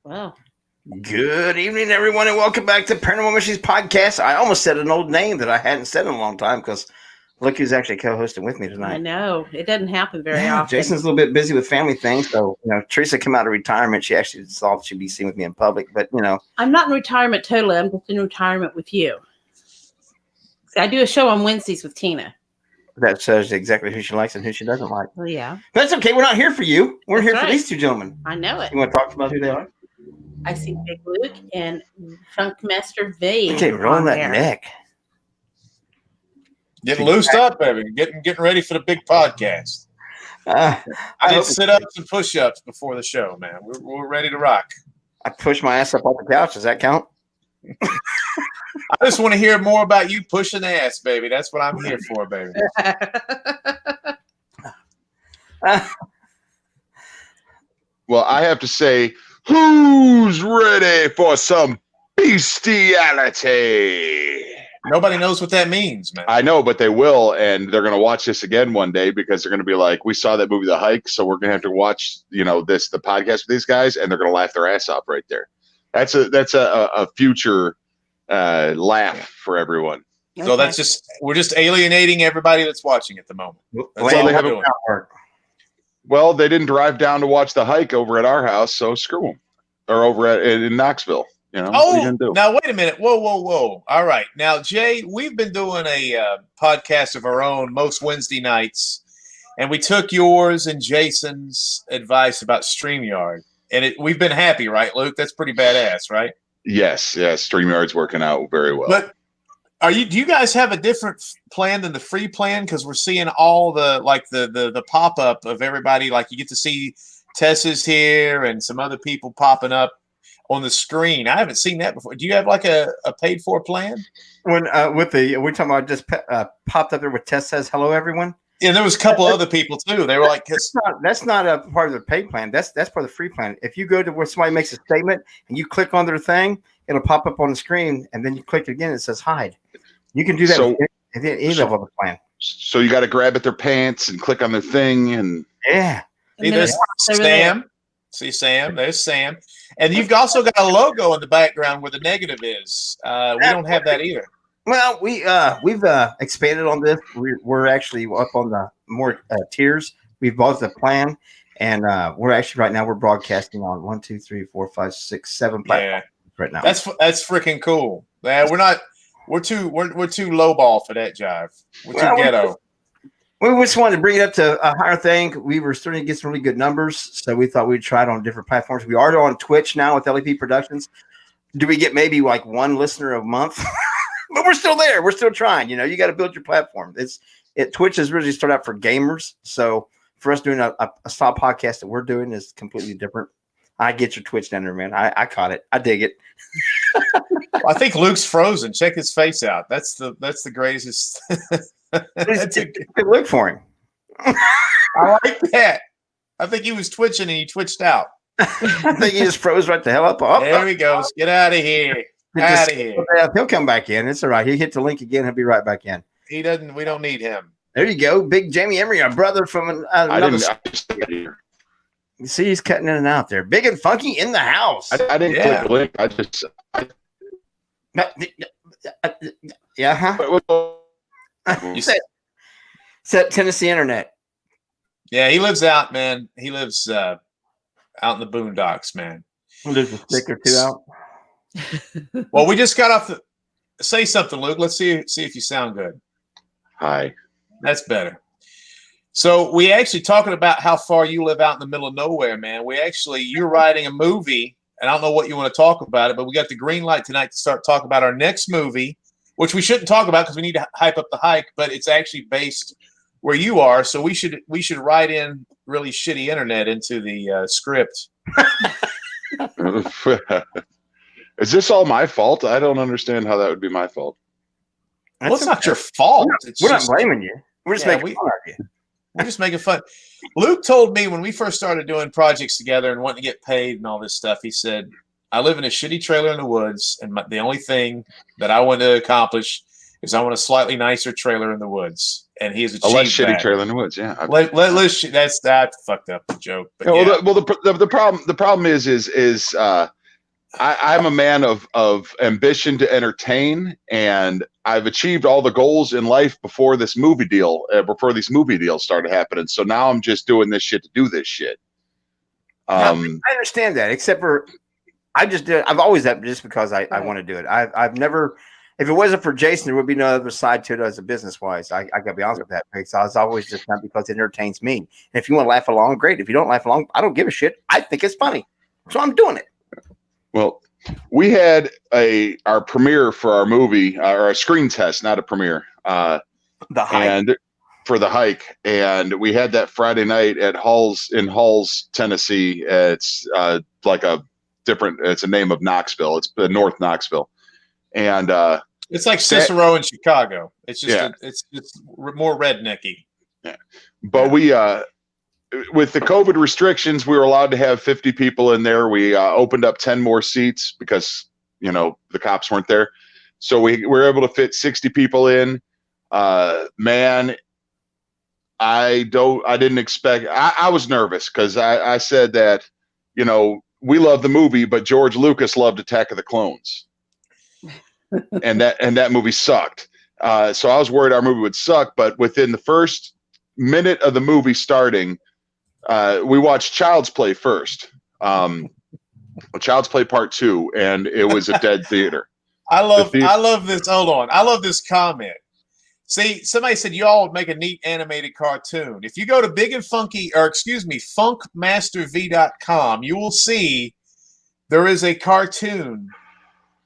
Wow. Good evening, everyone, and welcome back to Paranormal Mysteries Podcast. I almost said an old name that I hadn't said in a long time because look who's actually co-hosting with me tonight. I know. It doesn't happen very often. Jason's a little bit busy with family things, so Teresa came out of retirement. She actually thought she'd be seen with me in public, but I'm not in retirement totally. I'm just in retirement with you. See, I do a show on Wednesdays with Tina. That says exactly who she likes and who she doesn't like. Well, yeah. But that's okay. We're not here for you. We're That's here right. for these two gentlemen. I know it. You want to talk about who they are? I see Big Luke and Funkmaster V. Okay, rolling that neck. Getting loosed up, baby. Getting ready for the big podcast. I did sit-ups and push-ups before the show, man. We're ready to rock. I pushed my ass up off the couch. Does that count? I just want to hear more about you pushing ass, baby. That's what I'm here for, baby. Well, I have to say, who's ready for some bestiality? Nobody knows what that means, man. I know, but they will, and they're going to watch this again one day because they're going to be like, we saw that movie, The Hike, so we're going to have to watch, the podcast with these guys, and they're going to laugh their ass off right there. That's a future laugh for everyone. Okay. So we're just alienating everybody that's watching at the moment. That's all we're doing. Well, they didn't drive down to watch The Hike over at our house, so screw them. Or over in Knoxville. Now wait a minute. Whoa. All right. Now, Jay, we've been doing a podcast of our own most Wednesday nights, and we took yours and Jason's advice about StreamYard. And we've been happy, right, Luke? That's pretty badass, right? Yes. StreamYard's working out very well. But do you guys have a different plan than the free plan? Because we're seeing all the pop-up of everybody. Like you get to see Tessa's here and some other people popping up on the screen. I haven't seen that before. Do you have like a paid for plan? When we're talking about just popped up there with Tess says hello everyone. Yeah, there was a couple other people too. They were like, that's not a part of the paid plan. That's part of the free plan. If you go to where somebody makes a statement and you click on their thing, it'll pop up on the screen, and then you click it again. It says hide. You can do that with any level of the plan. So you got to grab at their pants and click on their thing, and yeah. See, there's Sam. See Sam. There's Sam. And you've also got a logo in the background where the negative is. We don't have that either. Well, we've expanded on this. We're actually up on the more tiers. We've bought the plan, and we're actually right now we're broadcasting on 1, 2, 3, 4, 5, 6, 7 platforms right now. That's freaking cool. We're too low ball for that jive. We're too ghetto. We just wanted to bring it up to a higher thing. We were starting to get some really good numbers, so we thought we'd try it on different platforms. We are on Twitch now with LEP Productions. Do we get maybe like one listener a month? But we're still there. We're still trying. You got to build your platform. Twitch has really started out for gamers. So for us doing a style podcast that we're doing is completely different. I get your Twitch down there, man. I caught it. I dig it. I think Luke's frozen. Check his face out. That's the greatest. It's a good look for him. I like that. I think he was twitching and he twitched out. I think he just froze right the hell up. There he goes. Get out of here. Out of here. He'll come back in. It's all right. He'll hit the link again. He'll be right back in. He doesn't. We don't need him. There you go. Big Jamie Emery, our brother from another. You see, he's cutting in and out there. Big and funky in the house. I didn't click the link. You said Tennessee internet. Yeah, he lives out, man. He lives out in the boondocks, man. There's a stick or two out. Well, we just got off the. Say something, Luke. Let's see if you sound good. Hi. That's better. So we actually talking about how far you live out in the middle of nowhere, man. You're writing a movie, and I don't know what you want to talk about it, but we got the green light tonight to start talking about our next movie, which we shouldn't talk about because we need to hype up the hike, but it's actually based where you are. So we should write in really shitty internet into the script. Is this all my fault? I don't understand how that would be my fault. Well, it's not your fault. We're not blaming you. We're just making fun of you. We're just making fun. Luke told me when we first started doing projects together and wanting to get paid and all this stuff, he said, I live in a shitty trailer in the woods, and the only thing that I want to accomplish is I want a slightly nicer trailer in the woods, and he has achieved A less shitty that. trailer in the woods. Yeah. That's fucked up joke. But Yeah, the problem is I'm a man of ambition to entertain, and I've achieved all the goals in life before these movie deals started happening. So now I'm just doing this shit to do this shit. I understand that, except for I just did. I've always done it just because I want to do it. I've never. If it wasn't for Jason, there would be no other side to it as a business wise. I got to be honest with that. Because I was always just done because it entertains me. And if you want to laugh along, great. If you don't laugh along, I don't give a shit. I think it's funny, so I'm doing it. Well, we had our premiere for our movie, or a screen test, not a premiere. The Hike. And for the Hike, and we had that Friday night at Halls, Tennessee. It's like it's a name of Knoxville. It's North Knoxville, and it's like Cicero in Chicago. It's just it's more rednecky. Yeah, but we with the COVID restrictions, we were allowed to have 50 people in there. We opened up 10 more seats because the cops weren't there, so we were able to fit 60 people in. Man, I didn't expect. I was nervous because I said that we love the movie, but George Lucas loved Attack of the Clones, and that movie sucked. So I was worried our movie would suck. But within the first minute of the movie starting, we watched Child's Play first, Child's Play Part 2, and it was a dead theater. I love this. Hold on, I love this comment. See, somebody said y'all would make a neat animated cartoon. If you go to funkmasterv.com, you will see there is a cartoon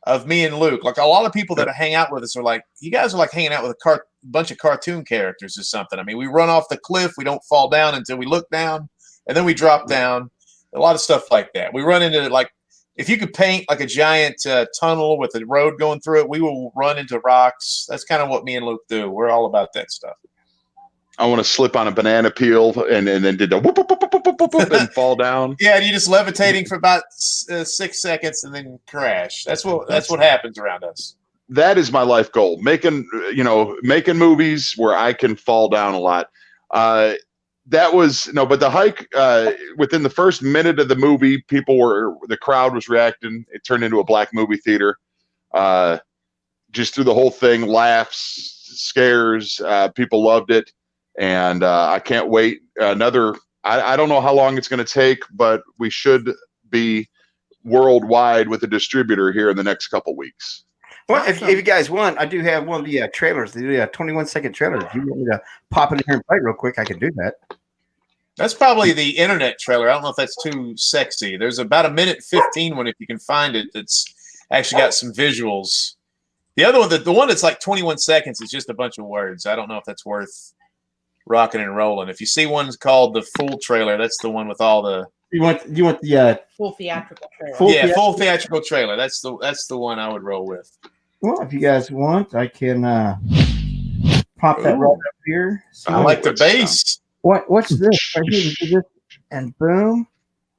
of me and Luke. Like a lot of people that hang out with us are like, you guys are like hanging out with a bunch of cartoon characters or something. I mean, we run off the cliff, we don't fall down until we look down, and then we drop down. A lot of stuff like that. We run into like, if you could paint like a giant tunnel with a road going through it, we will run into rocks. That's kind of what me and Luke do. We're all about that stuff. I want to slip on a banana peel and then did the whoop, whoop, whoop, whoop, whoop, whoop, and fall down. Yeah, and you just levitating for about 6 seconds and then crash. That's what happens around us. That is my life goal. Making movies where I can fall down a lot. But the Hike, within the first minute of the movie, the crowd was reacting. It turned into a black movie theater. Just through the whole thing, laughs, scares, people loved it. And I can't wait. I don't know how long it's going to take, but we should be worldwide with a distributor here in the next couple weeks. Well, if you guys want, I do have one of the trailers. They do a 21-second trailer. If you want me to pop in here and play real quick, I can do that. That's probably the internet trailer. I don't know if that's too sexy. There's about a minute 15 one, if you can find it, that's actually got some visuals. The other one, the one that's like 21 seconds, is just a bunch of words. I don't know if that's worth rocking and rolling. If you see one called the full trailer, that's the one with all the. You want the full theatrical trailer? Full theatrical trailer. That's the one I would roll with. Well, if you guys want, I can pop that right up here. So I like the bass. What's this? Right here, do this, and boom!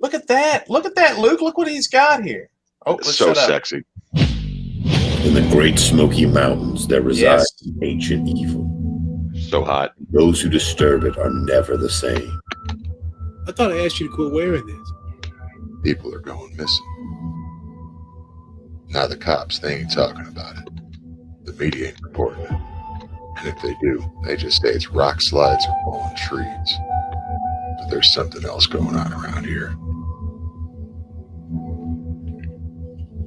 Look at that! Look at that, Luke! Look what he's got here. Oh, it's so sexy. In the Great Smoky Mountains, there resides ancient evil. So hot. Those who disturb it are never the same. I thought I asked you to quit wearing this. People are going missing. Now the cops, they ain't talking about it. The media ain't reporting it. And if they do, they just say it's rock slides or fallen trees. But there's something else going on around here.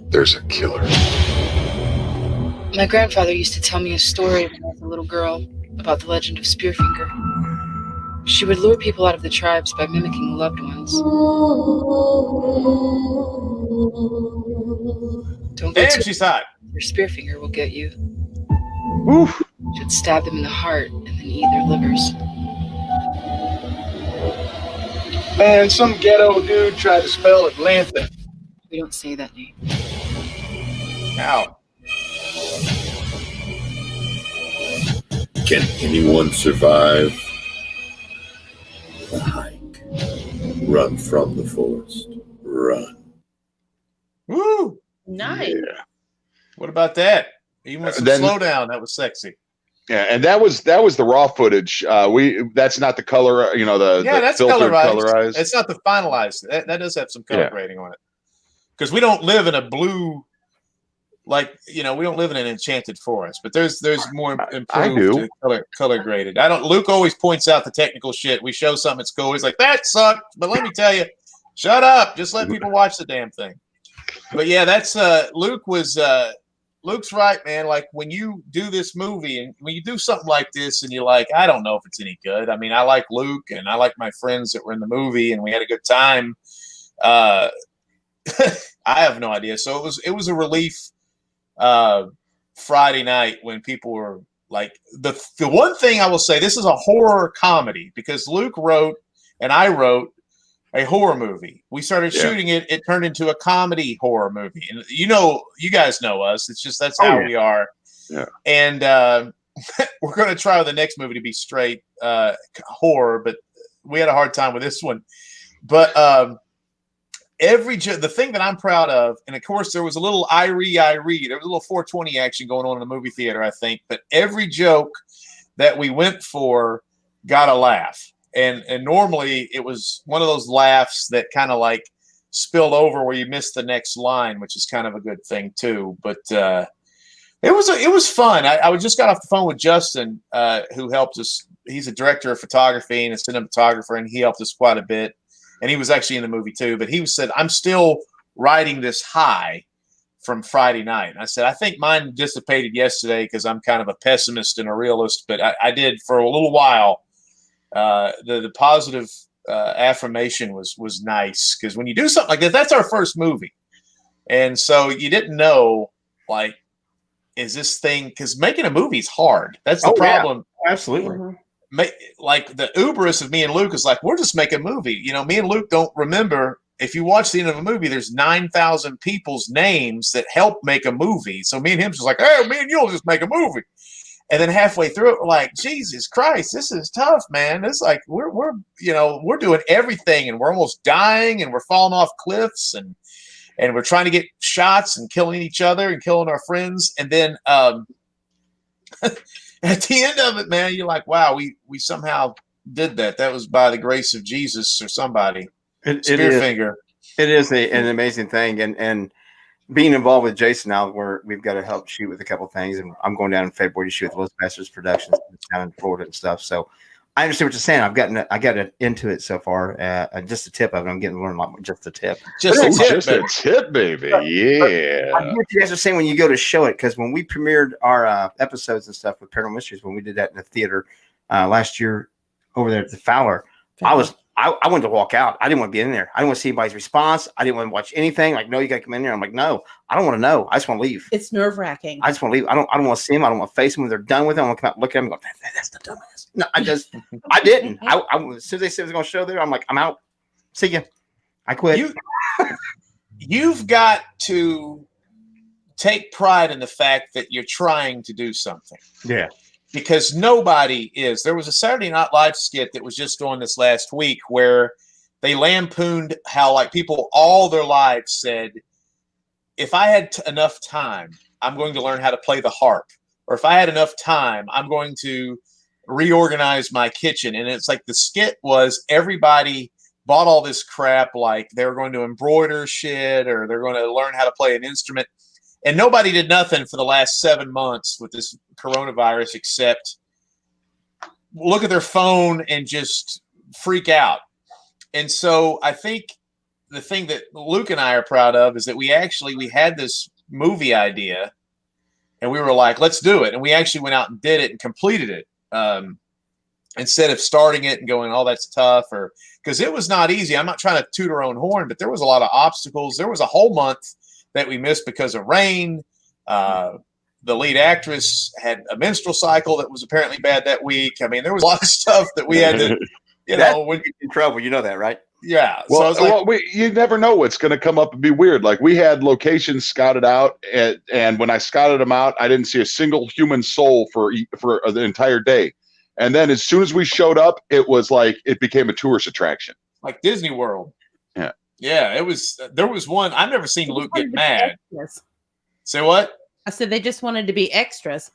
There's a killer. My grandfather used to tell me a story when I was a little girl about the legend of Spearfinger. She would lure people out of the tribes by mimicking loved ones. Don't go Damn, she's hot. Your Spearfinger will get you. Oof. You should stab them in the heart and then eat their livers. Man, some ghetto dude tried to spell Atlanta. We don't say that name. Ow. Can anyone survive the hike? Run from the forest. Run. Woo! Nice. Yeah. What about that? Even with some Then- slow down, that was sexy. Yeah, and that was the raw footage. That's not the color, the That's filtered colorized. It's not the finalized. That does have some color grading on it. Because we don't live in a blue, we don't live in an enchanted forest. But there's more improved color graded. Luke always points out the technical shit. We show something that's cool. He's like, that sucked. But let me tell you, shut up. Just let people watch the damn thing. But yeah, that's Luke's right, man. Like when you do this movie and when you do something like this and you're like, I don't know if it's any good. I mean, I like Luke and I like my friends that were in the movie and we had a good time. I have no idea. So it was a relief Friday night when people were like, the one thing I will say, this is a horror comedy because Luke wrote and I wrote a horror movie. We started shooting it. It turned into a comedy horror movie. And you guys know us. It's just, that's how we are. Yeah. And we're going to try the next movie to be straight horror, but we had a hard time with this one. But the thing that I'm proud of, and of course there was a little I read, there was a little 420 action going on in the movie theater, I think, but every joke that we went for got a laugh. And normally it was one of those laughs that kind of like spilled over where you missed the next line, which is kind of a good thing too. But it was fun. I just got off the phone with Justin, who helped us. He's a director of photography and a cinematographer, and he helped us quite a bit. And he was actually in the movie too. But he said, I'm still riding this high from Friday night. And I said, I think mine dissipated yesterday because I'm kind of a pessimist and a realist. But I did for a little while. The positive affirmation was nice because when you do something like that, that's our first movie, and so you didn't know is this thing, because making a movie is hard. That's the problem. Yeah, absolutely. Like the hubris of me and Luke is like, we're just making a movie. Me and Luke don't remember. If you watch the end of a movie, there's 9,000 people's names that help make a movie. So me and him's just like, hey, me and you'll just make a movie. And then halfway through it, we're like, Jesus Christ, this is tough, man. It's like we're doing everything and we're almost dying and we're falling off cliffs and we're trying to get shots and killing each other and killing our friends. And then at the end of it, man, you're like, wow, we somehow did that. That was by the grace of Jesus or somebody. Spearfinger. It is an amazing thing. And being involved with Jason now, where we've got to help shoot with a couple of things, and I'm going down in February to shoot with Los Masters Productions down in Florida and stuff. So I understand what you're saying. I got into it so far. Just the tip of it. I'm getting to learn a lot more. Just the tip. Just a tip, baby. Yeah. I get what you guys are saying when you go to show it, because when we premiered our episodes and stuff with Paranormal Mysteries, when we did that in the theater last year over there at the Fowler, I wanted to walk out. I didn't want to be in there. I didn't want to see anybody's response. I didn't want to watch anything. Like, no, you got to come in there. I'm like, no, I don't want to know. I just want to leave. It's nerve-wracking. I just want to leave. I don't want to see them. I don't want to face them when they're done with them. I want to come out and look at them and go, that's the dumbass. No, I didn't. As soon as they said it was going to show there, I'm like, I'm out. See ya. I quit. You've got to take pride in the fact that you're trying to do something. Yeah. Because nobody is. There was a Saturday Night Live skit that was just on this last week where they lampooned how people all their lives said, if I had enough time, I'm going to learn how to play the harp. Or if I had enough time, I'm going to reorganize my kitchen. And it's like the skit was everybody bought all this crap, like they were going to embroider shit or they're going to learn how to play an instrument. And nobody did nothing for the last 7 months with this coronavirus except look at their phone and just freak out. And so I think the thing that Luke and I are proud of is that we had this movie idea and we were like, let's do it. And we actually went out and did it and completed it. Instead of starting it and going, oh, that's tough, or because it was not easy. I'm not trying to toot our own horn, but there was a lot of obstacles. There was a whole month that we missed because of rain. The lead actress had a menstrual cycle that was apparently bad that week. I mean, there was a lot of stuff that we had to, when in trouble, you know that, right? Yeah. Well, so you never know what's going to come up and be weird. Like we had locations scouted out, and when I scouted them out, I didn't see a single human soul for the entire day. And then as soon as we showed up, it was like it became a tourist attraction, like Disney World. Yeah. It was. There was one. I've never seen Luke get mad. Say what? I said they just wanted to be extras.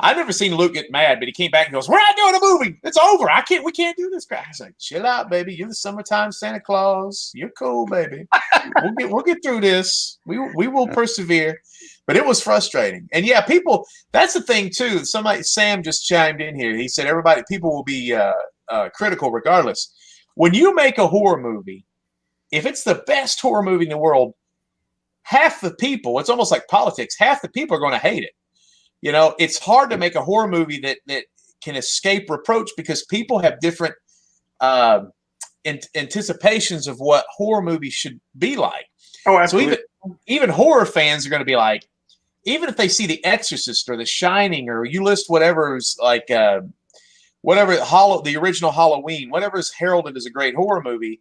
I've never seen Luke get mad, but he came back and goes, "We're not doing a movie. It's over. We can't do this." I was like, "Chill out, baby. You're the summertime Santa Claus. You're cool, baby. We'll get through this. We will persevere." But it was frustrating. And yeah, people, that's the thing too. Sam just chimed in here. He said people will be critical regardless. When you make a horror movie, if it's the best horror movie in the world, half the people, it's almost like politics, half the people are going to hate it. You know, it's hard to make a horror movie that can escape reproach because people have different anticipations of what horror movies should be like. Oh, absolutely. So even horror fans are going to be like, even if they see The Exorcist or The Shining, or you list whatever's like the original Halloween, whatever is heralded as a great horror movie,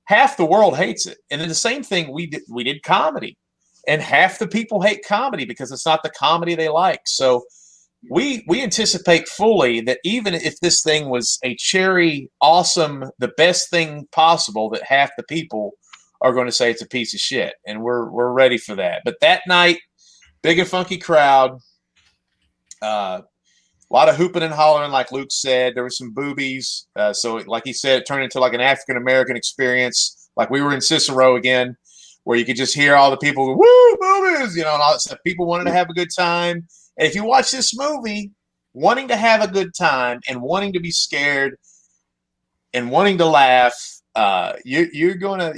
half the world hates it. And then the same thing we did comedy. And half the people hate comedy because it's not the comedy they like. So we anticipate fully that even if this thing was a cherry, awesome, the best thing possible, that half the people are going to say it's a piece of shit. And we're ready for that. But that night, big and funky crowd, a lot of hooping and hollering, like Luke said. There were some boobies. So like he said, it turned into like an African-American experience. Like we were in Cicero again, where you could just hear all the people go, woo, movies, and all that stuff. People wanted to have a good time. And if you watch this movie, wanting to have a good time and wanting to be scared and wanting to laugh, you're going to,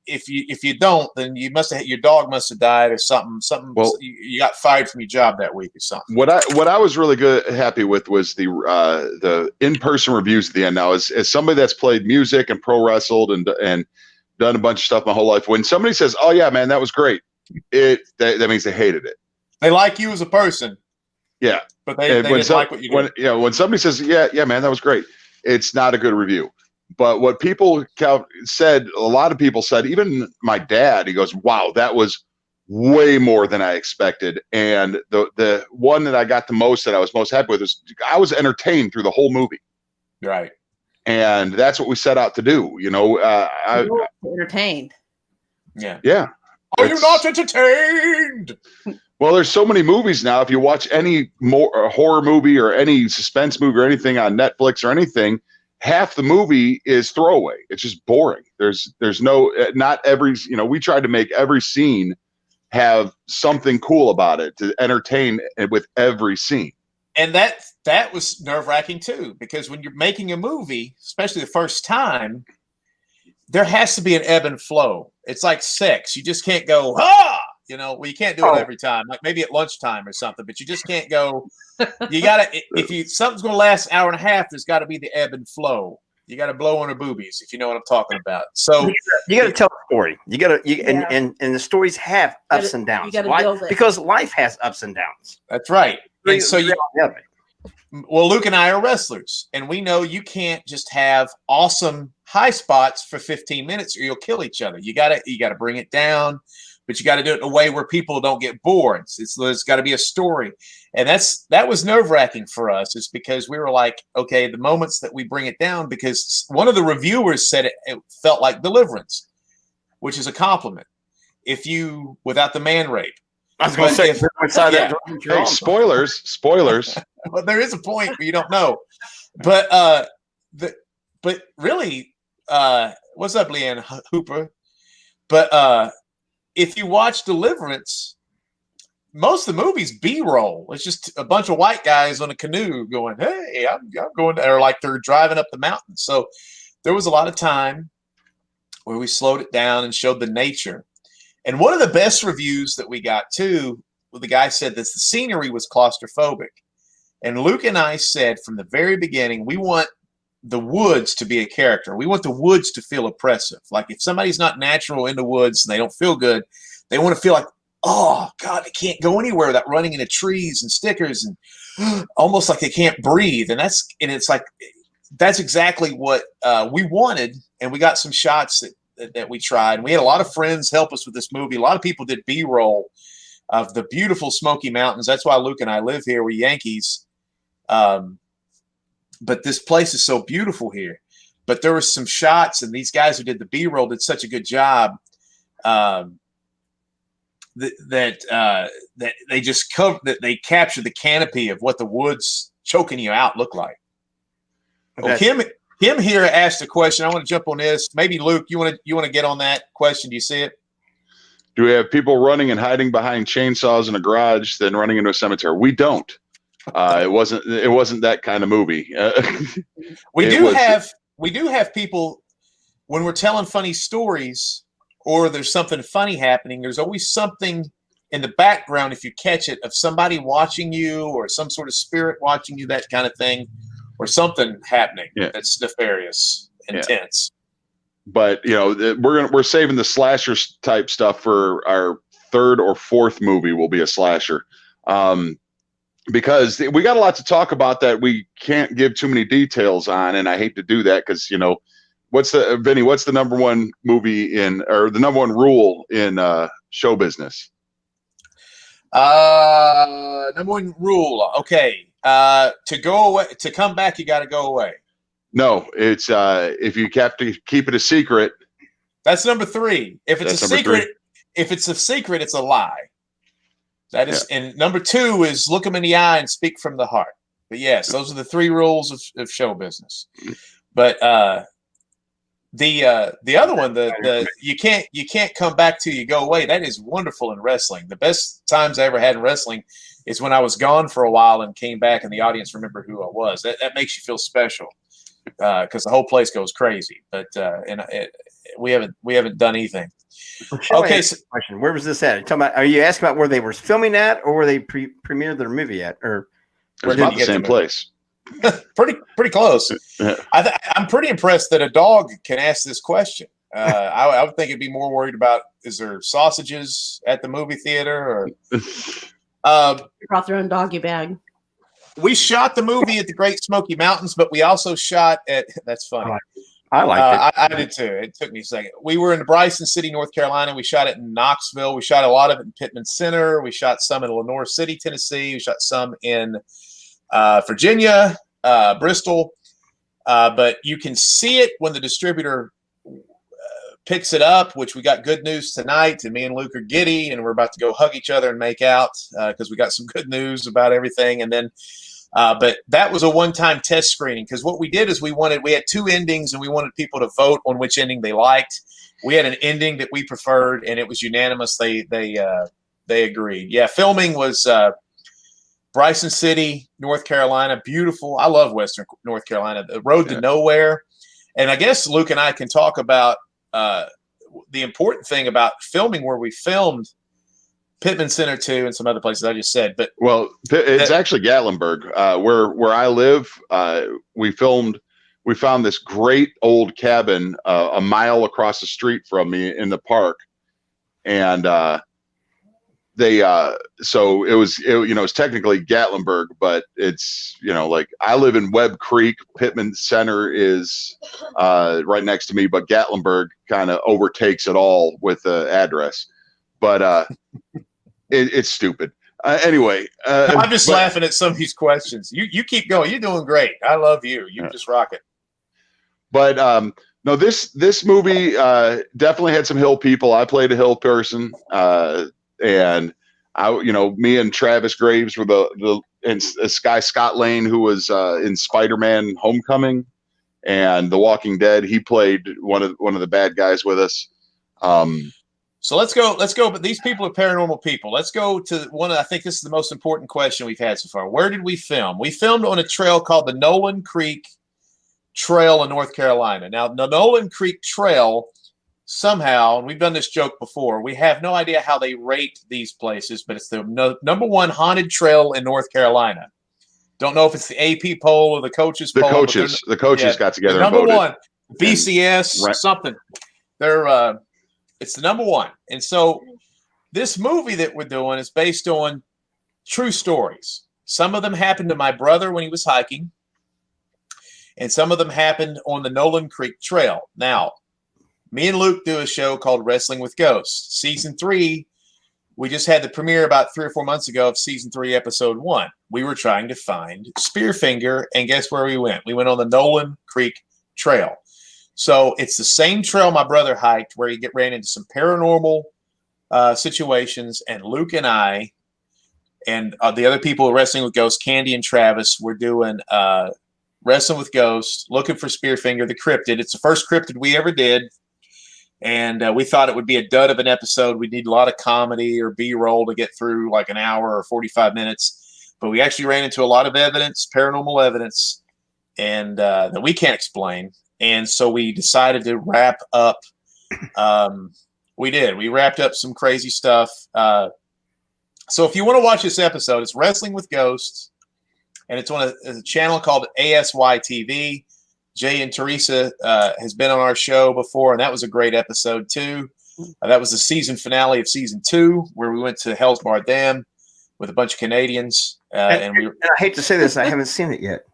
if you don't, then your dog must have died or something. Well, you got fired from your job that week or something. What I was really happy with was the in-person reviews at the end. Now, as somebody that's played music and pro wrestled and done a bunch of stuff my whole life, when somebody says, "Oh yeah, man, that was great," that means they hated it. They like you as a person. Yeah, but they didn't like what you did. When somebody says, "Yeah, man, that was great," it's not a good review. But what people said, a lot of people said, even my dad, he goes, "Wow, that was way more than I expected." And the one that I got the most, that I was most happy with, is I was entertained through the whole movie. Right. And that's what we set out to do, entertained. Yeah. Yeah. Are you not entertained? Well, there's so many movies now. If you watch any more horror movie or any suspense movie or anything on Netflix or anything, half the movie is throwaway. It's just boring. There's not every, we tried to make every scene have something cool about it to entertain with every scene. And that was nerve-wracking too, because when you're making a movie, especially the first time, there has to be an ebb and flow. It's like sex. You just can't go, well, you can't do it every time. Like maybe at lunchtime or something, but you just can't go. You gotta, something's gonna last an hour and a half, there's gotta be the ebb and flow. You gotta blow on her boobies, if you know what I'm talking about. So you gotta tell a story. And the stories have ups and downs. Because life has ups and downs. That's right. And so well, Luke and I are wrestlers, and we know you can't just have awesome high spots for 15 minutes or you'll kill each other. You gotta bring it down, but you got to do it in a way where people don't get bored. There's got to be a story. And that was nerve-wracking for us, is because we were like, okay, the moments that we bring it down, because one of the reviewers said it felt like Deliverance, which is a compliment. Without the man rape. I was going to say, hey, spoilers. Well, there is a point where you don't know. But really, what's up, Leanne Hooper? But if you watch Deliverance, most of the movie's B-roll. It's just a bunch of white guys on a canoe going, "Hey, I'm going," or like they're driving up the mountain. So there was a lot of time where we slowed it down and showed the nature. And one of the best reviews that we got too, the guy said this: the scenery was claustrophobic. And Luke and I said from the very beginning, we want the woods to be a character. We want the woods to feel oppressive. Like if somebody's not natural in the woods and they don't feel good, they want to feel like, oh God, they can't go anywhere without running into trees and stickers and almost like they can't breathe. And it's like, that's exactly what we wanted. And we got some shots that we tried. And we had a lot of friends help us with this movie. A lot of people did B-roll of the beautiful Smoky Mountains. That's why Luke and I live here. We're Yankees. But this place is so beautiful here. But there were some shots, and these guys who did the B-roll did such a good job that they just cover that they capture the canopy of what the woods choking you out look like. Well, Kim here asked a question. I want to jump on this. Maybe Luke, you want to get on that question? Do you see it? Do we have people running and hiding behind chainsaws in a garage, then running into a cemetery? We don't. It wasn't that kind of movie. We do have people when we're telling funny stories or there's something funny happening. There's always something in the background, if you catch it, of somebody watching you or some sort of spirit watching you, that kind of thing, or something happening that's nefarious, intense. But we're saving the slasher type stuff for our third or fourth movie. Will be a slasher, because we got a lot to talk about that we can't give too many details on, and I hate to do that because what's the number one movie or the number one rule in show business? Number one rule, okay. To go away, to come back, you got to go away. No, it's if you have to keep it a secret. That's number 3. If it's a secret, it's a lie. That is, and number 2 is look them in the eye and speak from the heart. But yes, those are the 3 rules of show business. But the other one, the you can't come back till you go away. That is wonderful in wrestling. The best times I ever had in wrestling is when I was gone for a while and came back and the audience remembered who I was. That makes you feel special. Because the whole place goes crazy, but we haven't done anything. Okay, so, question: where was this at? Are you asking about where they were filming at, or where they premiered their movie at, or it's about the same place? pretty close. I'm pretty impressed that a dog can ask this question. I would think it'd be more worried about is there sausages at the movie theater, or brought their own doggy bag. We shot the movie at the Great Smoky Mountains, but we also shot at – that's funny. I liked it. I did too. It took me a second. We were in Bryson City, North Carolina. We shot it in Knoxville. We shot a lot of it in Pittman Center. We shot some in Lenore City, Tennessee. We shot some in Virginia, Bristol. But you can see it when the distributor picks it up, which we got good news tonight. And me and Luke are giddy, and we're about to go hug each other and make out because we got some good news about everything. And then but that was a one-time test screening because what we did is we had 2 endings and we wanted people to vote on which ending they liked. We had an ending that we preferred and it was unanimous. They agreed. Yeah, filming was Bryson City, North Carolina. Beautiful. I love Western North Carolina. The road to nowhere. And I guess Luke and I can talk about the important thing about filming where we filmed Pittman Center too, and some other places I just said. But it's actually Gatlinburg, where I live. We found this great old cabin a mile across the street from me in the park, and so it was technically Gatlinburg, but it's like I live in Webb Creek. Pittman Center is right next to me, but Gatlinburg kind of overtakes it all with the address. But it's stupid. Anyway, I'm just laughing at some of these questions. You keep going. You're doing great. I love you. You just rock it. But no, this movie definitely had some hill people. I played a hill person, and me and Travis Graves were and Sky Scott Lane, who was in Spider-Man: Homecoming and The Walking Dead. He played one of the bad guys with us. So let's go. But these people are paranormal people. Let's go to one. I think this is the most important question we've had so far. Where did we film? We filmed on a trail called the Nolan Creek Trail in North Carolina. Now, the Nolan Creek Trail, somehow, and we've done this joke before, we have no idea how they rate these places, but it's the number 1 haunted trail in North Carolina. Don't know if it's the AP poll or the coaches poll. The coaches got together and voted. Number 1, BCS, something. They're it's the number 1. And so this movie that we're doing is based on true stories. Some of them happened to my brother when he was hiking, and some of them happened on the Nolan Creek Trail. Now, me and Luke do a show called Wrestling with Ghosts. Season 3, we just had the premiere about 3 or 4 months ago of Season 3, Episode 1. We were trying to find Spearfinger, and guess where we went? We went on the Nolan Creek Trail. So it's the same trail my brother hiked where he ran into some paranormal situations, and Luke and I and the other people wrestling with ghosts, Candy and Travis, we're doing wrestling with ghosts, looking for Spearfinger, the cryptid. It's the first cryptid we ever did. And we thought it would be a dud of an episode. We'd need a lot of comedy or B-roll to get through like an hour or 45 minutes. But we actually ran into a lot of evidence, paranormal evidence, and that we can't explain. And so we decided to wrap up. We did. We wrapped up some crazy stuff. So if you want to watch this episode, it's Wrestling with Ghosts, and it's on a channel called ASY TV. Jay and Teresa has been on our show before, and that was a great episode too. That was the season finale of season 2, where we went to Hell's Bar Dam with a bunch of Canadians. And I hate to say this, I haven't seen it yet.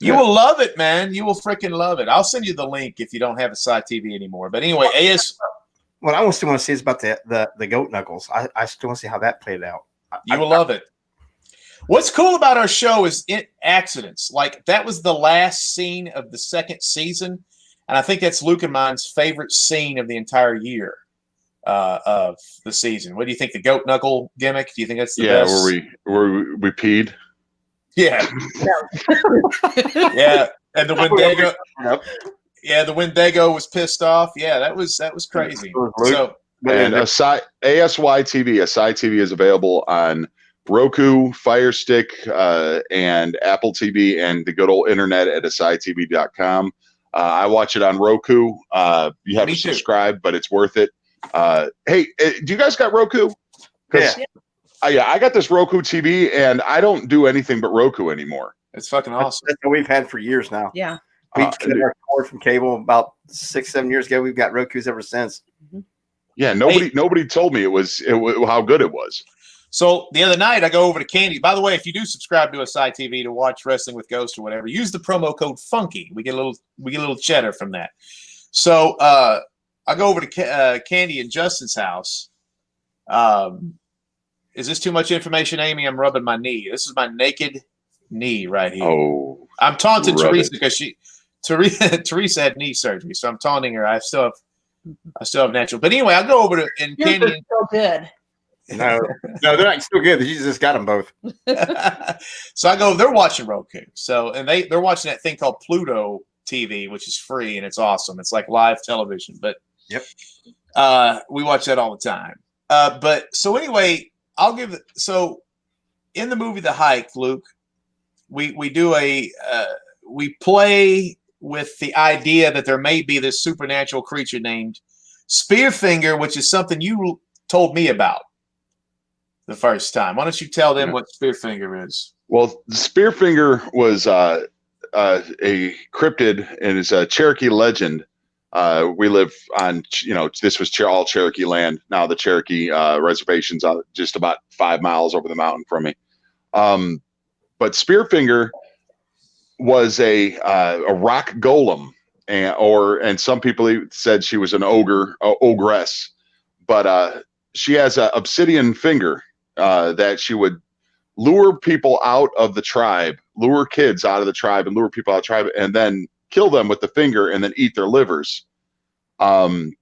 You will love it, man. You will freaking love it. I'll send you the link if you don't have a side TV anymore. But anyway, what I still want to see is about the goat knuckles. I still want to see how that played out. You will love it. What's cool about our show is accidents. Like, that was the last scene of the second season, and I think that's Luke and mine's favorite scene of the entire year of the season. What do you think? The goat knuckle gimmick? Do you think that's the best? where we peed. Yeah. Yeah. And the Wendigo. Yeah, the Wendigo was pissed off. Yeah, that was crazy. So, and ASY TV is available on Roku, Fire Stick, and Apple TV, and the good old internet at asytv.com. I watch it on Roku. You have to subscribe, but it's worth it. Hey, do you guys got Roku? Yeah. I got this Roku TV, and I don't do anything but Roku anymore. It's fucking awesome. That's what we've had for years now. Yeah. We cut our cord from cable about 6-7 years ago. We've got Rokus ever since. Yeah, nobody told me it was how good it was. So the other night, I go over to Candy. By the way, if you do subscribe to ASY TV to watch Wrestling with Ghosts or whatever, use the promo code FUNKY. We get a little cheddar from that. So I go over to Candy and Justin's house. Is this too much information, Amy? I'm rubbing my knee. This is my naked knee right here. Oh, I'm taunting Teresa because Teresa had knee surgery, so I'm taunting her. I still have natural. But anyway, I go over to and Yours Candy. are still good. No, they're not still good. You just got them both. So I go, they're watching Roku. So, and they're watching that thing called Pluto TV, which is free, and it's awesome. It's like live television, but yep. We watch that all the time. But so anyway, so in the movie The Hike, Luke, we do we play with the idea that there may be this supernatural creature named Spearfinger, which is something you told me about the first time. Why don't you tell them what Spearfinger is? Well, Spearfinger was a cryptid, and it's a Cherokee legend. We live on, this was all Cherokee land. Now the Cherokee reservation's just about 5 miles over the mountain from me. But Spearfinger was a rock golem, and some people said she was an ogress, but she has an obsidian finger that she would lure people out of the tribe, lure kids out of the tribe, and lure people out of the tribe, and then kill them with the finger and then eat their livers. And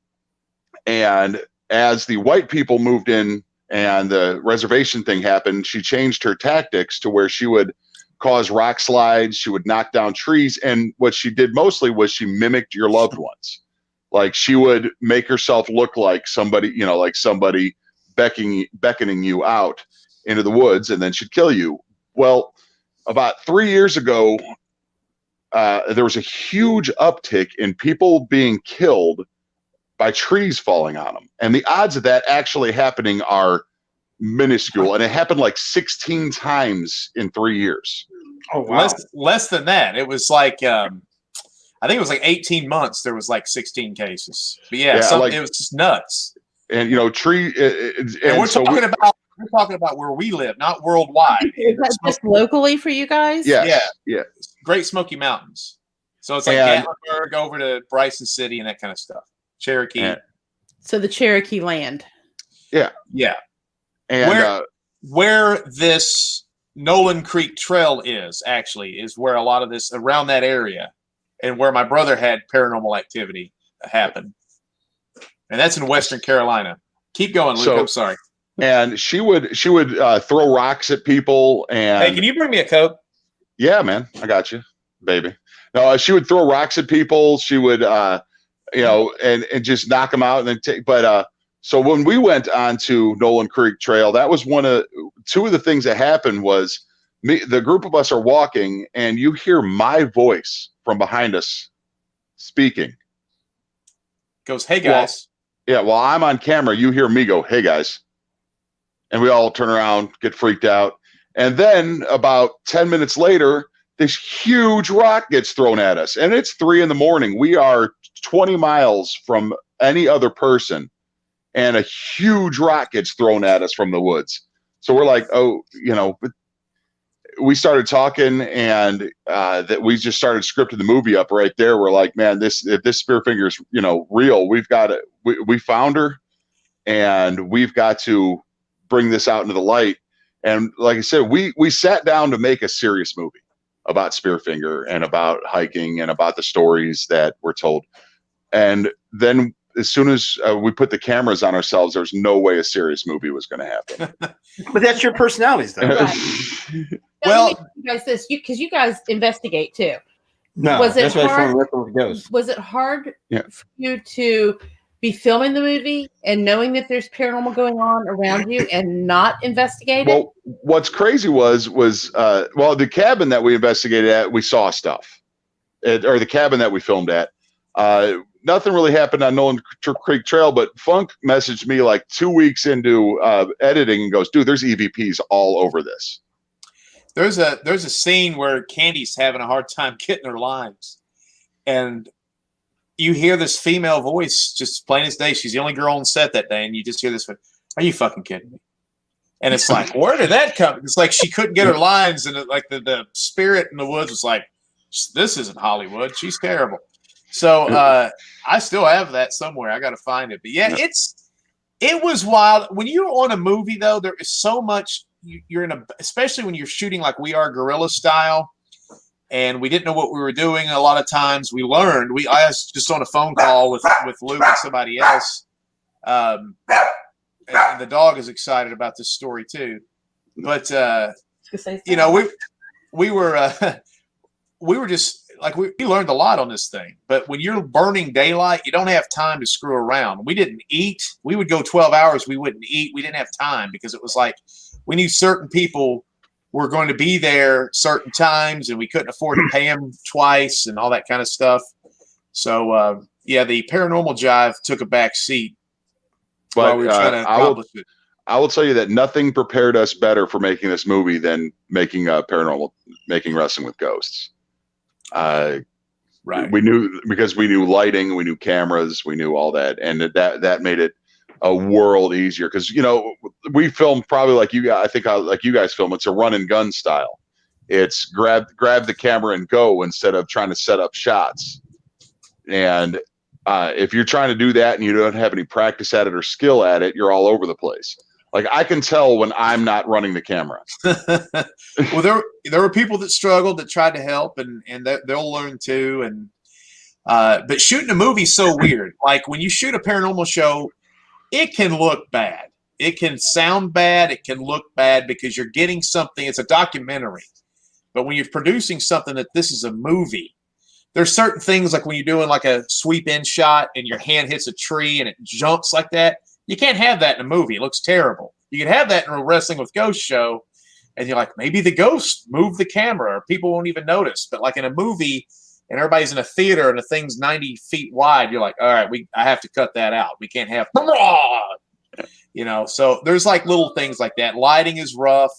as the white people moved in and the reservation thing happened, she changed her tactics to where she would cause rock slides, she would knock down trees, and what she did mostly was she mimicked your loved ones. Like, she would make herself look like somebody, like somebody beckoning you out into the woods, and then she'd kill you. Well, about 3 years ago, there was a huge uptick in people being killed by trees falling on them. And the odds of that actually happening are minuscule. And it happened like 16 times in 3 years. Oh, wow. Less than that. It was like, I think it was like 18 months. There was like 16 cases. But it was just nuts. And, and we're talking about where we live, not worldwide. Is that just locally for you guys? Yeah. Great Smoky Mountains. So it's like Gatlinburg over to Bryson City and that kind of stuff. Cherokee. Yeah. So the Cherokee land. Yeah. And where this Nolan Creek Trail is where a lot of this around that area, and where my brother had paranormal activity happen. And that's in Western Carolina. Keep going, Luke. I'm sorry. And she would throw rocks at people. And hey, can you bring me a Coke? Yeah, man, I got you, baby. No, she would throw rocks at people. She would, and just knock them out and then take. But so when we went on to Nolan Creek Trail, that was two of the things that happened was the group of us are walking and you hear my voice from behind us speaking. Goes, hey guys. While I'm on camera, you hear me go, hey guys. And we all turn around, get freaked out. And then about 10 minutes later, this huge rock gets thrown at us. And it's 3 a.m. We are 20 miles from any other person. And a huge rock gets thrown at us from the woods. So we're like, we started talking and that we just started scripting the movie up right there. We're like, man, if this Spearfinger's, real, we've got it. We found her and we've got to bring this out into the light. And like I said, we sat down to make a serious movie about Spearfinger and about hiking and about the stories that were told. And then as soon as we put the cameras on ourselves, there's no way a serious movie was going to happen. But that's your personalities, though. Right. Well, you guys, because you guys investigate too. No, was it that's why hard? it goes. Was it hard Yeah. for you to be filming the movie and knowing that there's paranormal going on around you and not investigate it? Well, what's crazy was the cabin that we investigated at, we saw stuff, or the cabin that we filmed at. Nothing really happened on Nolan Creek Trail, but Funk messaged me like 2 weeks into editing and goes, dude, there's EVPs all over this. There's a scene where Candy's having a hard time getting her lines. And you hear this female voice just plain as day. She's the only girl on set that day. And you just hear this one, are you fucking kidding me? And it's like, where did that come? It's like she couldn't get her lines. And the spirit in the woods was like, this isn't Hollywood. She's terrible. So I still have that somewhere. I got to find it. But yeah, it was wild. When you're on a movie, though, there is so much you're in especially when you're shooting like we are, guerrilla style. And we didn't know what we were doing. A lot of times we learned. I was just on a phone call with Luke and somebody else. And the dog is excited about this story too. But we were just like we learned a lot on this thing. But when you're burning daylight, you don't have time to screw around. We didn't eat. We would go 12 hours. We wouldn't eat. We didn't have time because it was like we knew certain people were going to be there certain times, and we couldn't afford to pay them twice and all that kind of stuff. So, the paranormal jive took a back seat while we were trying to accomplish it. I will tell you that nothing prepared us better for making this movie than making Wrestling with Ghosts. Right. We knew lighting, we knew cameras, we knew all that, and that made it a world easier because we filmed probably like you guys film. It's a run and gun style. It's grab the camera and go instead of trying to set up shots. And if you're trying to do that and you don't have any practice at it or skill at it, you're all over the place. Like I can tell when I'm not running the camera. Well, there were people that struggled that tried to help, and they'll learn too. And but shooting a movie is so weird. Like when you shoot a paranormal show, it can look bad. It can sound bad. It can look bad because you're getting something. It's a documentary. But when you're producing something that this is a movie, there's certain things like when you're doing like a sweep in shot and your hand hits a tree and it jumps like that. You can't have that in a movie. It looks terrible. You can have that in a Wrestling with Ghosts show. And you're like, maybe the ghost moved the camera or people won't even notice. But like in a movie and everybody's in a theater and the thing's 90 feet wide, you're like, all right, I have to cut that out. We can't have, so there's like little things like that. Lighting is rough.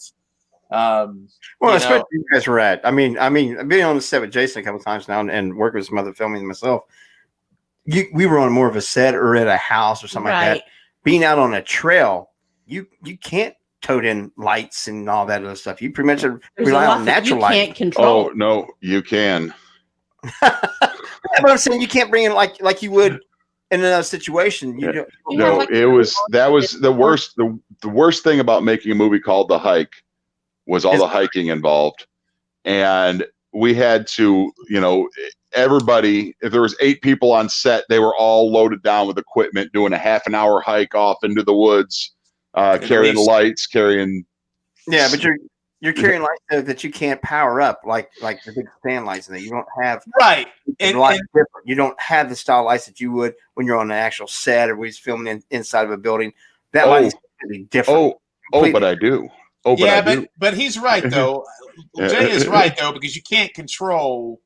Especially you guys were at. I mean, I've been on the set with Jason a couple of times now and working with some other filming myself. We were on more of a set or at a house or something like that. Being out on a trail, you can't tote in lights and all that other stuff. You pretty much rely on natural light. You can't control. Oh no, you can. But I'm saying you can't bring in like you would in another situation. It was the worst. The worst thing about making a movie called The Hike was all the hiking involved, and we had to, everybody, if there was 8 people on set, they were all loaded down with equipment, doing a half an hour hike off into the woods, carrying lights, carrying. Yeah, but you're carrying lights that you can't power up like the big stand lights, and that you don't have right. And different. You don't have the style lights that you would when you're on an actual set or when he's filming inside of a building. That light is going to be different. But I do. But he's right though. Jay is right though, because you can't control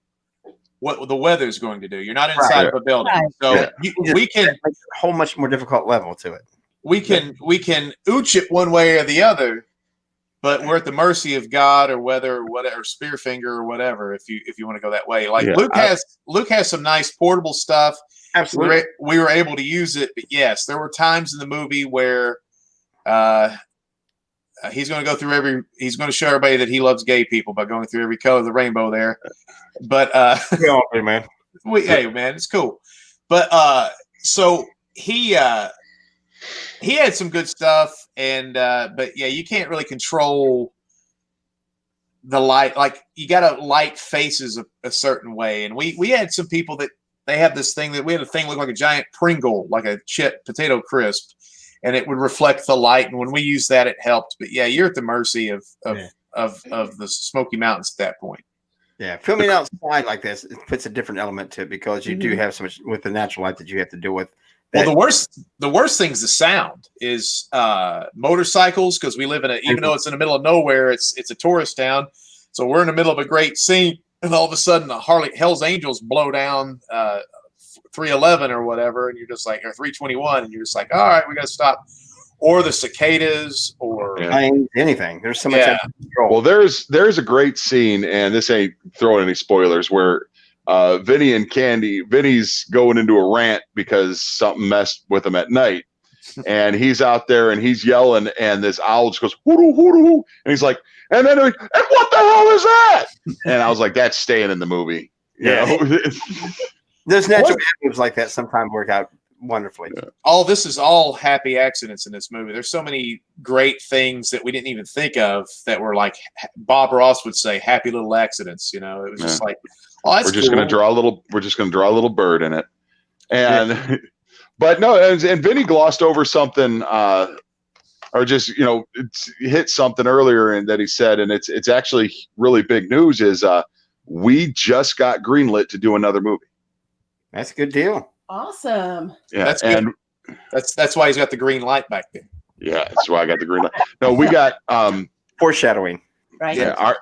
what the weather is going to do. You're not inside of a building, so we can a whole much more difficult level to it. We can ooch it one way or the other, but we're at the mercy of God or whatever Spearfinger or whatever. If you want to go that way, like Luke has some nice portable stuff. Absolutely, we were able to use it, but yes, there were times in the movie where he's going to go he's going to show everybody that he loves gay people by going through every color of the rainbow there. But hey man, it's cool. But so he had some good stuff, and but yeah, you can't really control the light. Like you got to light faces a certain way, and we had some people that they have this thing that we had a thing look like a giant Pringle, like a chip potato crisp, and it would reflect the light. And when we used that, it helped. But yeah, you're at the mercy of the Smoky Mountains at that point. Yeah, filming outside like this, it puts a different element to it because you do have so much with the natural light that you have to deal with. Well, the worst thing's the sound is motorcycles, because we live even though it's in the middle of nowhere, it's a tourist town. So we're in the middle of a great scene, and all of a sudden the Hell's Angels blow down 311 or whatever, and you're just like, or 321, and you're just like, all right, we got to stop. Or the cicadas, or anything. There's so much control. Well, there's a great scene, and this ain't throwing any spoilers, where Vinnie and Vinnie's going into a rant because something messed with him at night, and he's out there and he's yelling, and this owl just goes hoo hoo, and he's like, and what the hell is that? And I was like, that's staying in the movie. Yeah. There's natural animals like that sometimes work out wonderfully. This is all happy accidents in this movie. There's so many great things that we didn't even think of that were, like Bob Ross would say, happy little accididents. It was just like, we're just going to draw a little bird in it. And but no, and Vinnie glossed over something or just hit something earlier and that he said, and it's actually really big news, is we just got greenlit to do another movie. That's a good deal. Awesome. Yeah, that's good. That's why he's got the green light back there. Yeah, that's why I got the green light. No, we got foreshadowing. Right. Yeah.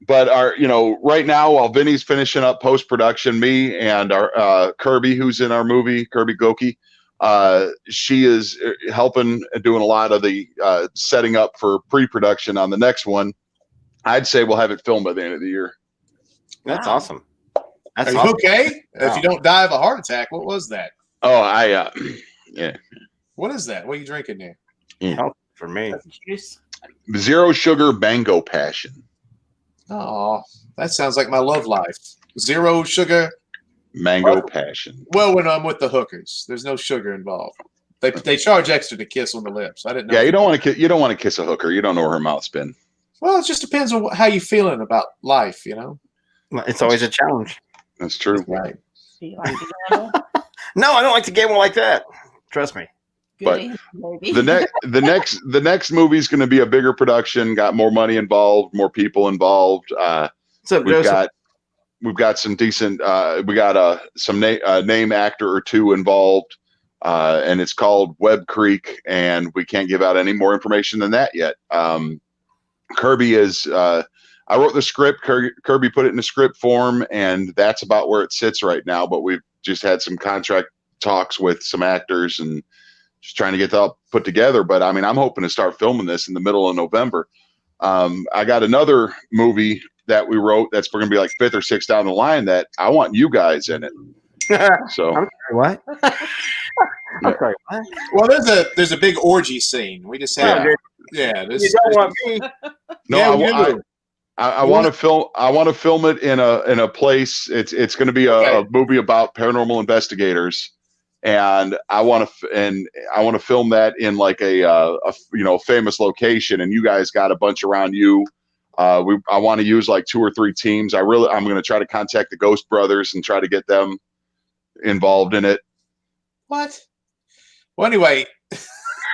Right now, while Vinny's finishing up post-production, me and our Kirby, who's in our movie, Kirby Goki, she is helping, doing a lot of the setting up for pre-production on the next one. I'd say we'll have it filmed by the end of the year. That's awesome. Are you okay? Wow. If you don't die of a heart attack, what was that? Oh, yeah. What is that? What are you drinking there? Healthy for me. Zero sugar mango passion. Oh, that sounds like my love life. Zero sugar mango passion. Well, when I'm with the hookers, there's no sugar involved. They charge extra to kiss on the lips. I didn't know. Yeah, you don't want to kiss a hooker. You don't know where her mouth's been. Well, it just depends on how you feeling about life. It's always a challenge. That's true. That's right. Do you like to gamble? No, I don't like to gamble like that. Trust me. But the next movie is going to be a bigger production, got more money involved, more people involved. We've got some decent. We got some name actor or two involved, and it's called Web Creek, and we can't give out any more information than that yet. Kirby is. I wrote the script. Kirby put it in a script form, and that's about where it sits right now. But we've just had some contract talks with some actors and just trying to get that put together. But I mean, I'm hoping to start filming this in the middle of November. I got another movie that we wrote that's going to be like 5th or 6th down the line that I want you guys in it. So I'm sorry, what? I'm sorry, what? Well, there's a big orgy scene. We just had you don't want me. No, I want to film. I want to film it in a place. It's going to be a movie about paranormal investigators, and I want to film that in like a famous location. And you guys got a bunch around you. I want to use like 2 or 3 teams. I'm going to try to contact the Ghost Brothers and try to get them involved in it. What? Well, anyway,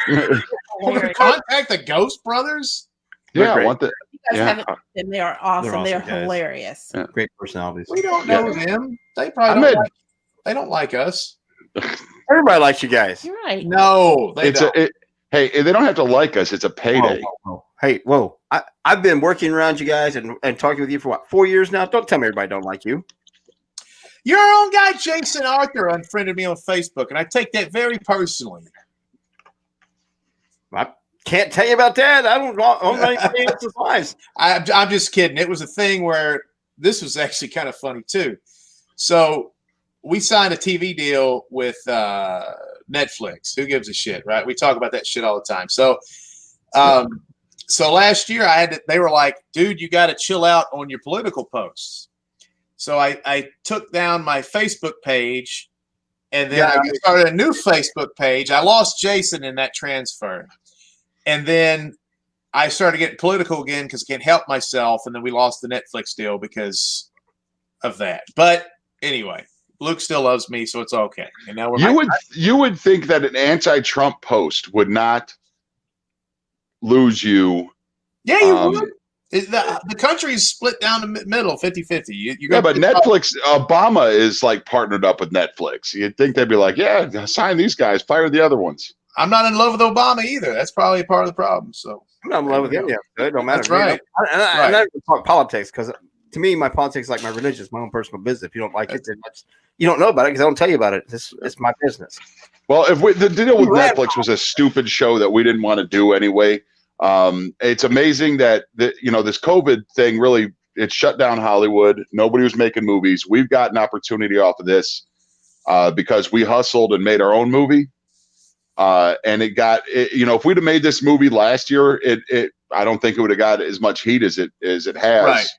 we're going to contact the Ghost Brothers. Yeah, I want that. You guys haven't seen them. They are awesome. They are guys. hilarious. Yeah. Great personalities. We don't know them. They probably they don't like us. Everybody likes you guys. You're right. No, they don't. Hey, they don't have to like us. It's a payday. Whoa. Hey, whoa. I've been working around you guys and talking with you for what, 4 years now? Don't tell me everybody don't like you. Your own guy, Jason Arthur, unfriended me on Facebook, and I take that very personally. I can't tell you about that. I don't know anybody else's lives. I'm just kidding. It was a thing where this was actually kind of funny, too. So we signed a TV deal with Netflix. Who gives a shit, right? We talk about that shit all the time. So so last year they were like, dude, you got to chill out on your political posts. So I took down my Facebook page, and then I started a new Facebook page. I lost Jason in that transfer. And then I started getting political again because I can't help myself. And then we lost the Netflix deal because of that. But anyway, Luke still loves me, so it's okay. And now you would think that an anti-Trump post would not lose you. Yeah, you would. The country is split down the middle, 50-50. But Netflix, Obama is like partnered up with Netflix. You'd think they'd be like, yeah, sign these guys, fire the other ones. I'm not in love with Obama either. That's probably a part of the problem. So I'm not in love with him. Yeah, it don't matter. That's right. I never talk politics because to me, my politics is like my religion, my own personal business. If you don't like it, then you don't know about it because I don't tell you about it. It's my business. Well, if the deal with Netflix was a stupid show that we didn't want to do anyway. It's amazing that this COVID thing really it shut down Hollywood. Nobody was making movies. We've got an opportunity off of this because we hustled and made our own movie. And if we'd have made this movie last year, I don't think it would have got as much heat as it has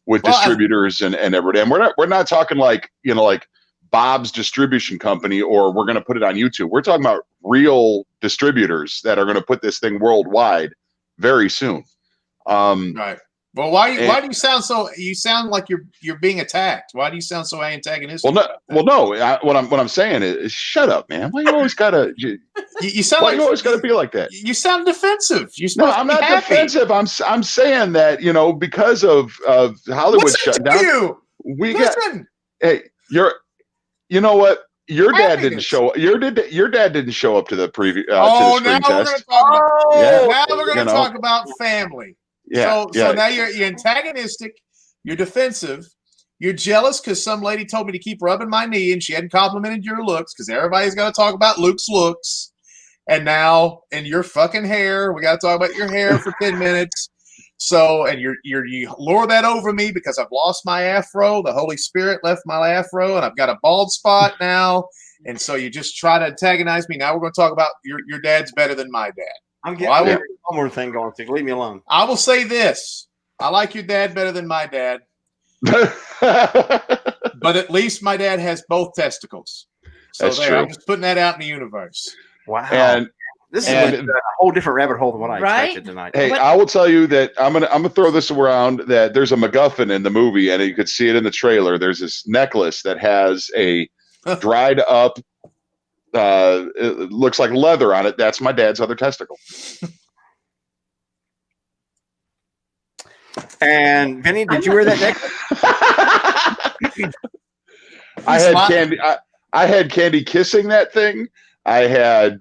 with distributors and everything. And we're not talking like Bob's distribution company or we're going to put it on YouTube. We're talking about real distributors that are going to put this thing worldwide very soon. Right. Well, why do you sound so? You sound like you're being attacked. Why do you sound so antagonistic? What I'm saying is, shut up, man. Why you always gotta? You sound why like you always gotta be like that? You sound defensive. I'm not defensive. I'm saying that because of Hollywood shut down. Hey, you know what? Your dad didn't show. Your dad didn't show up to the preview. Now we're going to talk about family. Yeah. So now you're antagonistic. You're defensive. You're jealous because some lady told me to keep rubbing my knee and she hadn't complimented your looks because everybody's got to talk about Luke's looks. And now in your fucking hair, we got to talk about your hair for 10 minutes. So, and you lure that over me because I've lost my afro. The Holy Spirit left my afro, and I've got a bald spot now. And so you just try to antagonize me. Now we're going to talk about your dad's better than my dad. I'm getting one more thing going. So leave me alone. I will say this: I like your dad better than my dad, but at least my dad has both testicles. So That's true. I'm just putting that out in the universe. Wow. And this is a whole different rabbit hole than what I expected tonight. Hey, I will tell you that I'm gonna throw this around that there's a MacGuffin in the movie, and you could see it in the trailer. There's this necklace that has a dried up, it looks like leather on it. That's my dad's other testicle. And Vinny, did you wear that necklace? I had Candy kissing that thing. I had,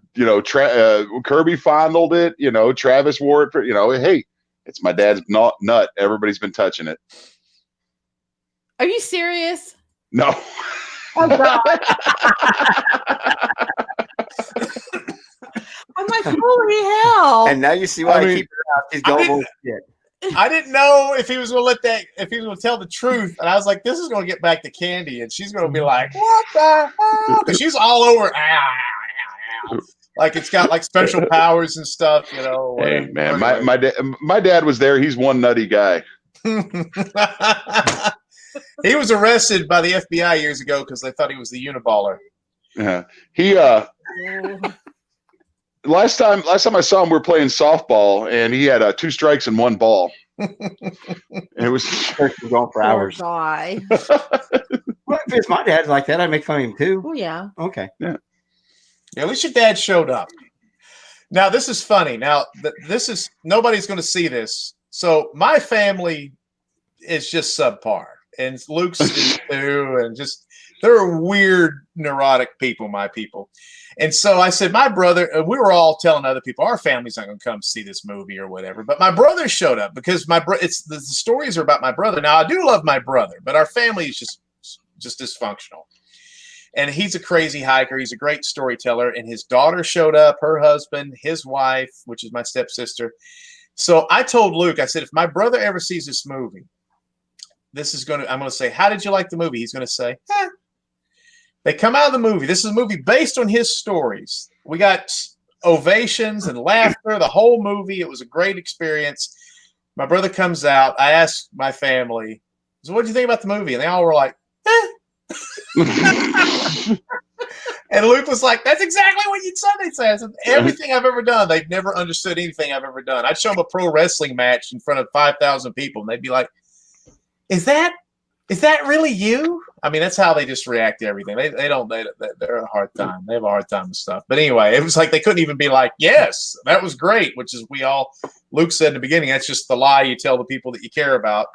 Kirby fondled it, Travis wore it for, hey, it's my dad's nut. Everybody's been touching it. Are you serious? No. Oh, God. I'm like, holy hell. And now you see why I keep it out. He's gullible shit. I didn't know if he was going to tell the truth. And I was like, this is going to get back to Candy. And she's going to be like, what the hell? Because she's all over. Like it's got like special powers and stuff, Hey, man, my dad was there. He's one nutty guy. He was arrested by the FBI years ago because they thought he was the Uniballer. Yeah. He last time I saw him, we were playing softball, and he had 2 strikes and 1 ball. It was We're going for hours. Guy. Well, if it's my dad like that, I'd make fun of him too. Oh yeah. Okay. Yeah, at least your dad showed up. Now, this is funny. Now, this is nobody's going to see this. So my family is just subpar, and Luke's is too, and just they're weird, neurotic people. My people, and so I said, my brother. We were all telling other people our family's not going to come see this movie or whatever. But my brother showed up because it's the stories are about my brother. Now I do love my brother, but our family is just dysfunctional. And he's a crazy hiker. He's a great storyteller. And his daughter showed up, her husband, his wife, which is my stepsister. So I told Luke, I said, if my brother ever sees this movie, I'm going to say, how did you like the movie? He's going to say, eh. They come out of the movie. This is a movie based on his stories. We got ovations and laughter, the whole movie. It was a great experience. My brother comes out. I asked my family, so what did you think about the movie? And they all were like, eh. And Luke was like, that's exactly what you'd say. They said everything I've ever done. They've never understood anything I've ever done. I'd show them a pro wrestling match in front of 5,000 people, and they'd be like, is that really you? I mean, that's how they just react to everything. They're a hard time. They have a hard time with stuff. But anyway, it was like they couldn't even be like, yes, that was great, which is Luke said in the beginning, that's just the lie you tell the people that you care about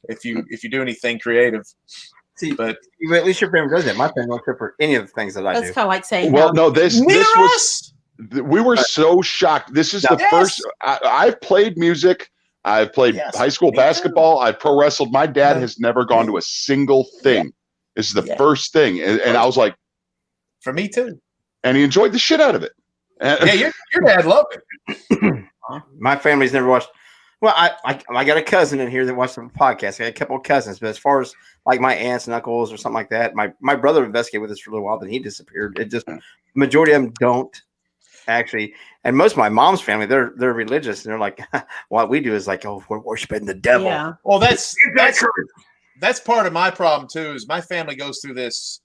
if you do anything creative. See, but at least your family does that. My family don't care for any of the things that I do. That's kind of like saying, well, no, this was, we were so shocked. This is the first, I've played music. I've played high school basketball. I've pro wrestled. My dad has never gone to a single thing. This is the first thing. And I was like, for me too. And he enjoyed the shit out of it. Yeah, your dad loved it. My family's never watched. Well, I got a cousin in here that watched the podcast. I got a couple of cousins, but as far as like my aunts and uncles or something like that, my brother investigated with us for a little while, then he disappeared. It just majority of them don't actually. And most of my mom's family, they're religious, and they're like, what we do is like, oh, we're worshiping the devil. Yeah. Well, that's part of my problem too. Is my family goes through this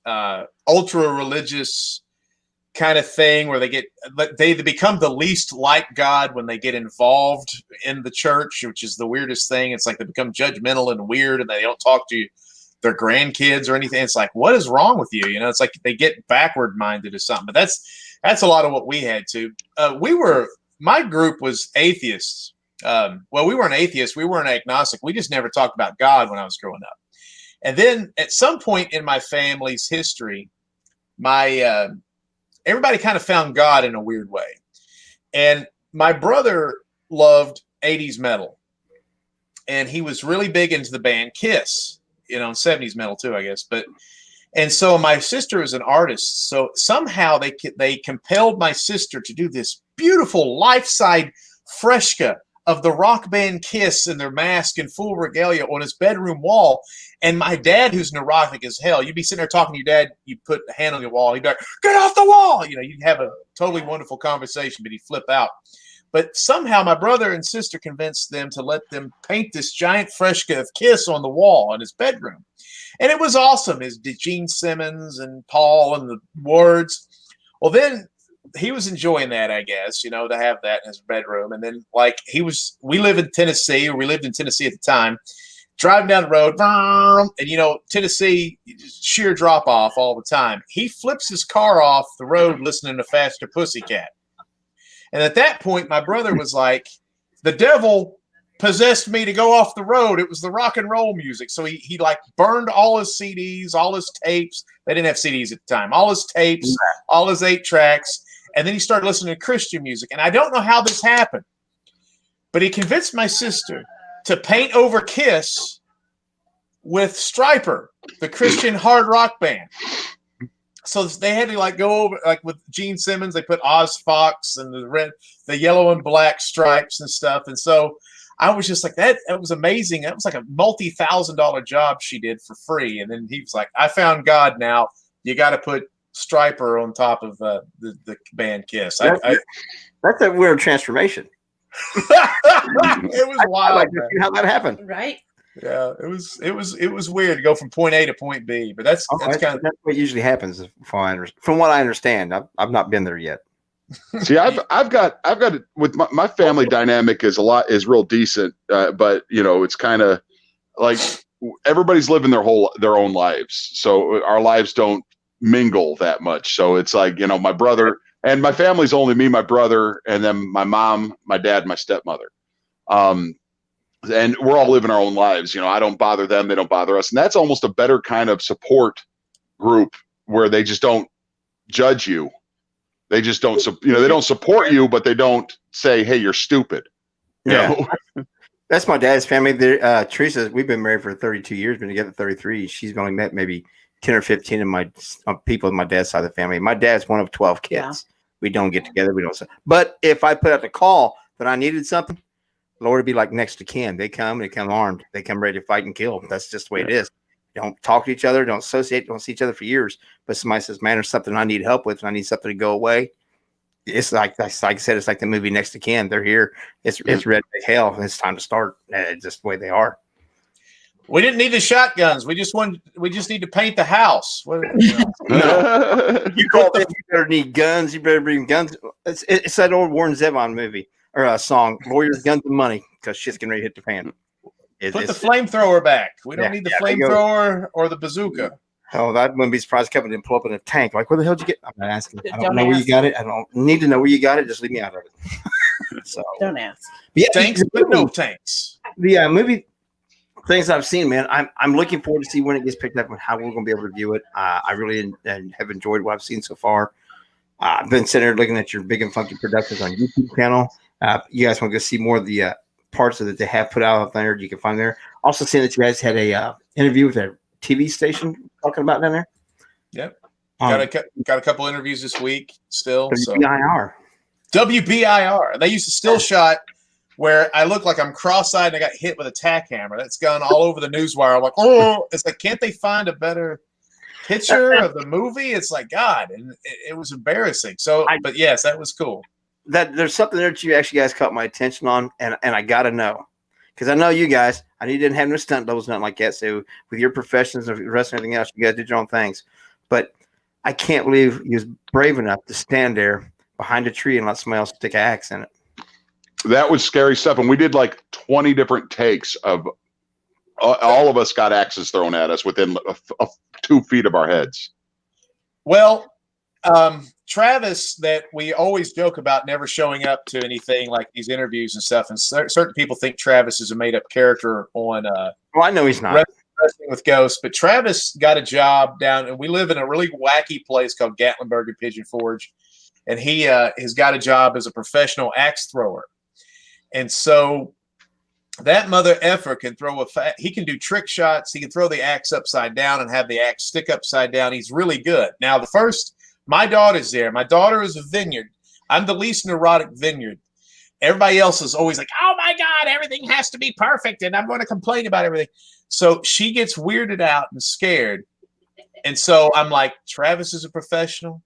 ultra religious kind of thing where they become the least like God when they get involved in the church, which is the weirdest thing. It's like they become judgmental and weird, and they don't talk to their grandkids or anything. It's like, what is wrong with you? You know, it's like they get backward minded or something. But that's a lot of what we had to. My group was atheists. Well, we weren't atheists. We weren't agnostic. We just never talked about God when I was growing up. And then at some point in my family's history, everybody kind of found God in a weird way. And my brother loved 80s metal. And he was really big into the band Kiss, 70s metal too, I guess. And so my sister is an artist. So somehow they compelled my sister to do this beautiful life-size fresco of the rock band Kiss in their mask and full regalia on his bedroom wall. And my dad, who's neurotic as hell, you'd be sitting there talking to your dad, you'd put a hand on your wall, he'd be like, get off the wall! You'd have a totally wonderful conversation, but he'd flip out. But somehow my brother and sister convinced them to let them paint this giant fresco of Kiss on the wall in his bedroom. And it was awesome. It's Gene Simmons and Paul and the words. Well, then he was enjoying that, I guess, to have that in his bedroom. And then we lived in Tennessee at the time, driving down the road, and Tennessee, sheer drop off all the time. He flips his car off the road listening to Faster Pussycat. And at that point, my brother was like, the devil possessed me to go off the road. It was the rock and roll music. So he burned all his CDs, all his tapes. They didn't have CDs at the time. All his tapes, all his 8 tracks. And then he started listening to Christian music. And I don't know how this happened, but he convinced my sister to paint over Kiss with Stryper, the Christian hard rock band. So they had to go over, with Gene Simmons, they put Oz Fox and the yellow and black stripes and stuff. And so I was just like, that was amazing. That was like a multi-$1,000 job she did for free. And then he was like, I found God now. You got to put Stryper on top of the band Kiss. That's a weird transformation. It was wild. I'd like to see how that happened. Right. Yeah, it was weird to go from point A to point B, but that's what usually happens. From what I understand, I've not been there yet. See, I've got with my family dynamic is real decent, but it's kind of like everybody's living their own lives, so our lives don't mingle that much. So it's like my brother and my family's only me, my brother, and then my mom, my dad, my stepmother, and we're all living our own lives. I don't bother them, they don't bother us, and that's almost a better kind of support group where they just don't judge you. They just don't, they don't support you, but they don't say, "Hey, you're stupid." Yeah, that's my dad's family. Teresa, we've been married for 32 years, been together 33. She's only met maybe 10 or 15 of my people on my dad's side of the family. My dad's one of 12 kids. Yeah. We don't get together. We don't. But if I put out the call that I needed something, Lord would be like next to kin. They come armed. They come ready to fight and kill. That's just the way it is. Don't talk to each other. Don't associate. Don't see each other for years. But somebody says, "Man, there's something I need help with, and I need something to go away." It's like I said. It's like the movie Next to Kin. They're here. It's red to hell. And it's time to start. It's just the way they are. We didn't need the shotguns. We just need to paint the house. No. You better need guns. You better bring guns. It's that old Warren Zevon movie or song, "Lawyers, Guns, and Money," because shit's getting ready to hit the fan. Put the flamethrower back. We don't need the flamethrower or the bazooka. Oh, that wouldn't be surprised. Kevin didn't pull up in a tank. Like, where the hell did you get? I'm not asking. I don't know where you got it. I don't need to know where you got it. Just leave me out of it. So don't ask. Yeah, tanks, but no tanks. The movie things I've seen, man. I'm looking forward to see when it gets picked up and how we're going to be able to view it. I really have enjoyed what I've seen so far. I've been sitting there looking at your Big and Funky Productions on YouTube channel. You guys want to go see more of the parts that they have put out there, you can find there. Also seeing that you guys had a interview with a TV station talking about down there. Yep. Got a couple interviews this week still. WBIR. WBIR. They used a still shot where I look like I'm cross-eyed and I got hit with a tack hammer. That's gone all over the newswire. I'm like, oh, it's like, can't they find a better picture of the movie? It's like, God, and it was embarrassing. So, but yes, that was cool. That there's something there that you actually guys caught my attention on, and I gotta know, because I know you guys. I know you didn't have no stunt doubles, nothing like that. So with your professions and the rest and everything else, you guys did your own things. But I can't believe you was brave enough to stand there behind a tree and let somebody else stick an axe in it. That was scary stuff, and we did like 20 different takes of all of us got axes thrown at us within 2 feet of our heads. Well, Travis, that we always joke about never showing up to anything like these interviews and stuff, and certain people think Travis is a made-up character on well, I know he's not Wrestling with Ghosts, but Travis got a job down, and we live in a really wacky place called Gatlinburg and Pigeon Forge, and he has got a job as a professional axe thrower. And so that mother effer can throw he can do trick shots. He can throw the axe upside down and have the axe stick upside down. He's really good. Now, my daughter's there. My daughter is a Vineyard. I'm the least neurotic Vineyard. Everybody else is always like, oh my God, everything has to be perfect, and I'm going to complain about everything. So she gets weirded out and scared. And so I'm like, Travis is a professional.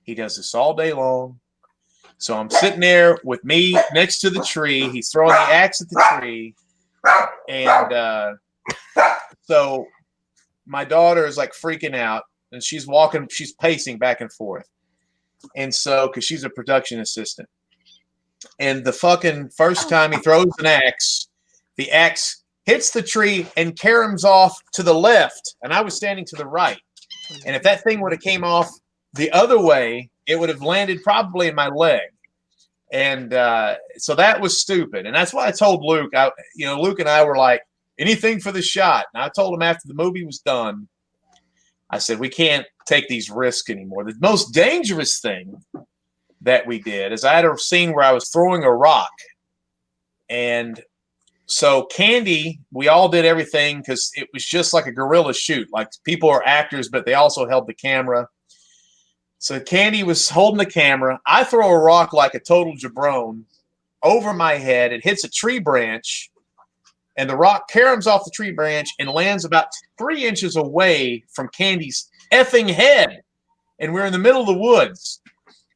He does this all day long. So I'm sitting there with me next to the tree. He's throwing the axe at the tree. And so my daughter is like freaking out, and she's pacing back and forth. And so, because she's a production assistant. And the fucking first time he throws an axe, the axe hits the tree and caroms off to the left. And I was standing to the right. And if that thing would have came off the other way, it would have landed probably in my leg. And so that was stupid. And that's why I told Luke, Luke and I were like, anything for the shot. And I told him after the movie was done, I said, we can't take these risks anymore. The most dangerous thing that we did is I had a scene where I was throwing a rock. And so Candy, we all did everything because it was just like a guerrilla shoot. Like, people are actors, but they also held the camera. So Candy was holding the camera. I throw a rock like a total jabron over my head. It hits a tree branch, and the rock caroms off the tree branch and lands about 3 inches away from Candy's effing head. And we're in the middle of the woods.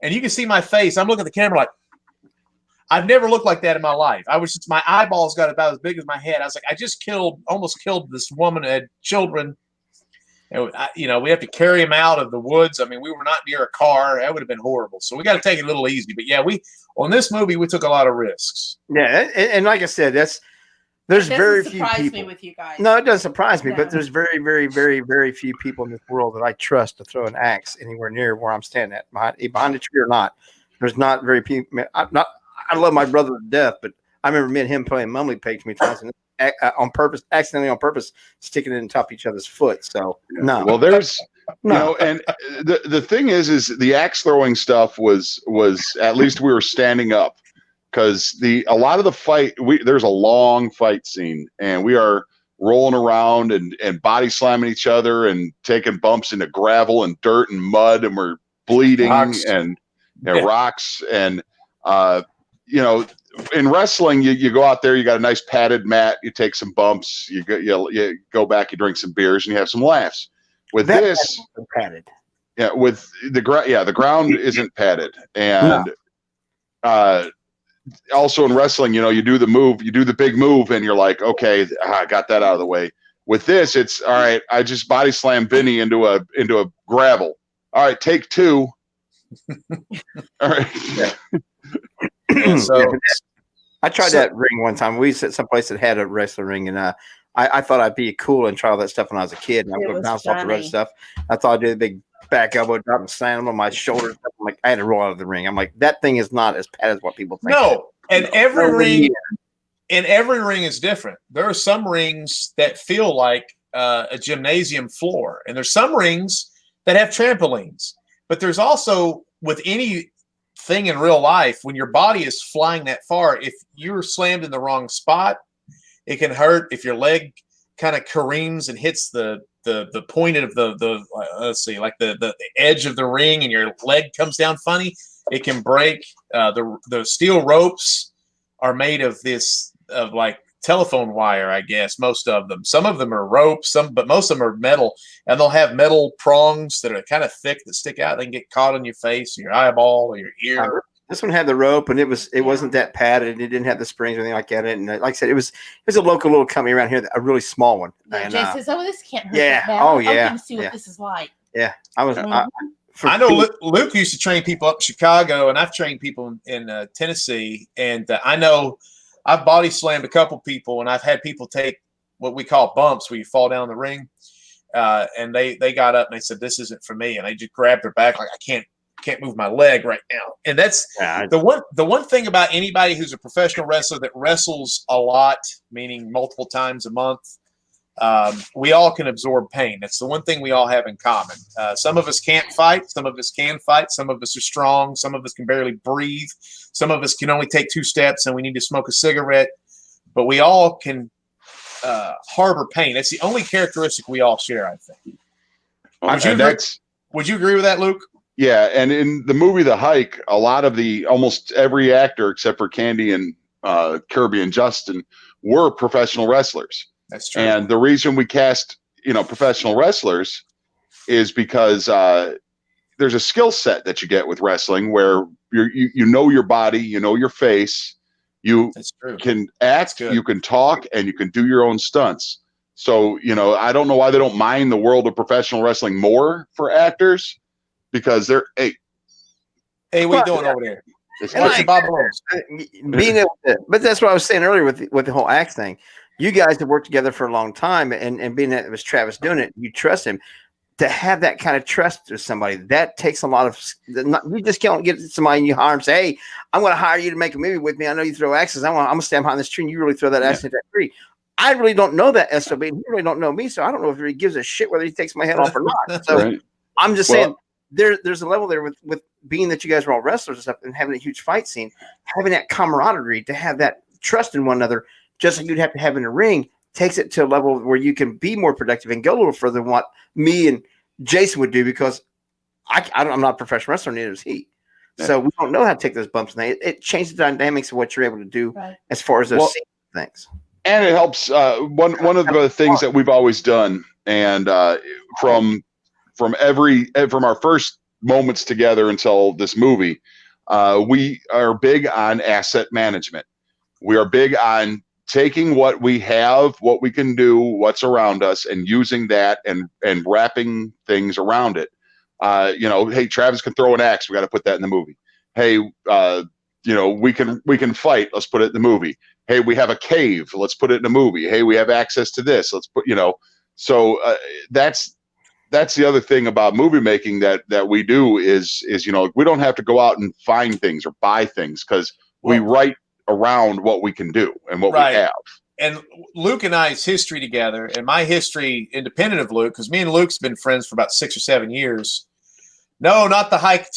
And you can see my face. I'm looking at the camera like, I've never looked like that in my life. My eyeballs got about as big as my head. I was like, I just almost killed this woman who had children. And we have to carry him out of the woods. I mean, we were not near a car. That would have been horrible. So we got to take it a little easy. But yeah, on this movie, we took a lot of risks. Yeah, and like I said, there's very few people. Me with you guys. No, it doesn't surprise me, No. but there's very, very, very, very few people in this world that I trust to throw an axe anywhere near where I'm standing at, behind a tree or not. There's not very few. I love my brother to death, but I remember me and him playing Mumbly Pig to me twice accidentally on purpose, sticking it in top of each other's foot. So no. Well, there's and the thing is the axe throwing stuff was at least we were standing up, because a lot of the fight there's a long fight scene and we are rolling around and body slamming each other and taking bumps into gravel and dirt and mud, and we're bleeding and rocks and in wrestling, you go out there, you got a nice padded mat, you take some bumps, you go back, you drink some beers, and you have some laughs. With this, padded. Yeah, with the ground isn't padded, and also in wrestling, you do the big move, and you're like, okay, I got that out of the way. With this, it's all right. I just body slammed Vinnie into a gravel. All right, take two. All right. Yeah. So I tried that ring one time. We was at some place that had a wrestling ring, and I thought I'd be cool and try all that stuff when I was a kid. And I would bounce off the red stuff. I thought I'd do the big back elbow drop and slam on my shoulders. I'm like, I had to roll out of the ring. I'm like, that thing is not as bad as what people think. No, and every ring is different. There are some rings that feel like a gymnasium floor, and there's some rings that have trampolines. But there's also, with any thing in real life, when your body is flying that far, if you're slammed in the wrong spot, it can hurt. If your leg kind of careens and hits the point of the let's see, like the edge of the ring, and your leg comes down funny, it can break. The steel ropes are made of like telephone wire, I guess. Most of them. Some of them are ropes, but most of them are metal, and they'll have metal prongs that are kind of thick that stick out. They can get caught on your face, or your eyeball, or your ear. This one had the rope, and it wasn't that padded. It didn't have the springs or anything like that. And like I said, it was a local little company around here, a really small one. Yeah, and, Jay says, "Oh, this can't hurt." Yeah. That bad. Oh, I'm yeah. going to see what this is like. Yeah, I was. I know Luke used to train people up in Chicago, and I've trained people in Tennessee, and I know I've body slammed a couple people, and I've had people take what we call bumps, where you fall down the ring, and they got up and they said, "This isn't for me," and they just grabbed their back like, "I can't move my leg right now." And that's the one thing about anybody who's a professional wrestler that wrestles a lot, meaning multiple times a month. We all can absorb pain. That's the one thing we all have in common. Some of us can't fight. Some of us can fight. Some of us are strong. Some of us can barely breathe. Some of us can only take 2 steps and we need to smoke a cigarette. But we all can harbor pain. That's the only characteristic we all share, I think. Would you agree with that, Luke? Yeah, and in the movie The Hike, a lot of almost every actor except for Candy and Kirby and Justin were professional wrestlers. That's true. And the reason we cast, professional wrestlers is because there's a skill set that you get with wrestling where you know your body, you know your face, you can act, you can talk, and you can do your own stunts. So, I don't know why they don't mind the world of professional wrestling more for actors, because they're hey, what you doing over there? But that's what I was saying earlier with the whole axe thing. You guys have worked together for a long time, and being that it was Travis doing it, you trust him. To have that kind of trust with somebody, that takes a lot of. You just can't get somebody and you hire and say, "Hey, I'm going to hire you to make a movie with me. I know you throw axes. I'm going to stand behind this tree, and you really throw that axe into that tree." I really don't know that SOB, and he really don't know me, so I don't know if he gives a shit whether he takes my head off or not. So I'm just saying. There's a level there with being that you guys are all wrestlers and stuff, and having a huge fight scene, having that camaraderie, to have that trust in one another, just like you'd have to have in a ring, takes it to a level where you can be more productive and go a little further than what me and Jason would do, because I'm not a professional wrestler, neither is he. Yeah. So we don't know how to take those bumps, and it changes the dynamics of what you're able to do as far as those things. And it helps. One of the things that we've always done, and from our first moments together until this movie, we are big on asset management. We are big on taking what we have, what we can do, what's around us, and using that and wrapping things around it. Hey, Travis can throw an axe. We got to put that in the movie. Hey, we can fight. Let's put it in the movie. Hey, we have a cave. Let's put it in a movie. Hey, we have access to this. Let's put, So that's the other thing about movie making that we do is we don't have to go out and find things or buy things because we write around what we can do and what we have. And Luke and I's history together, and my history independent of Luke, because me and Luke's been friends for about 6 or 7 years. No, not the hike.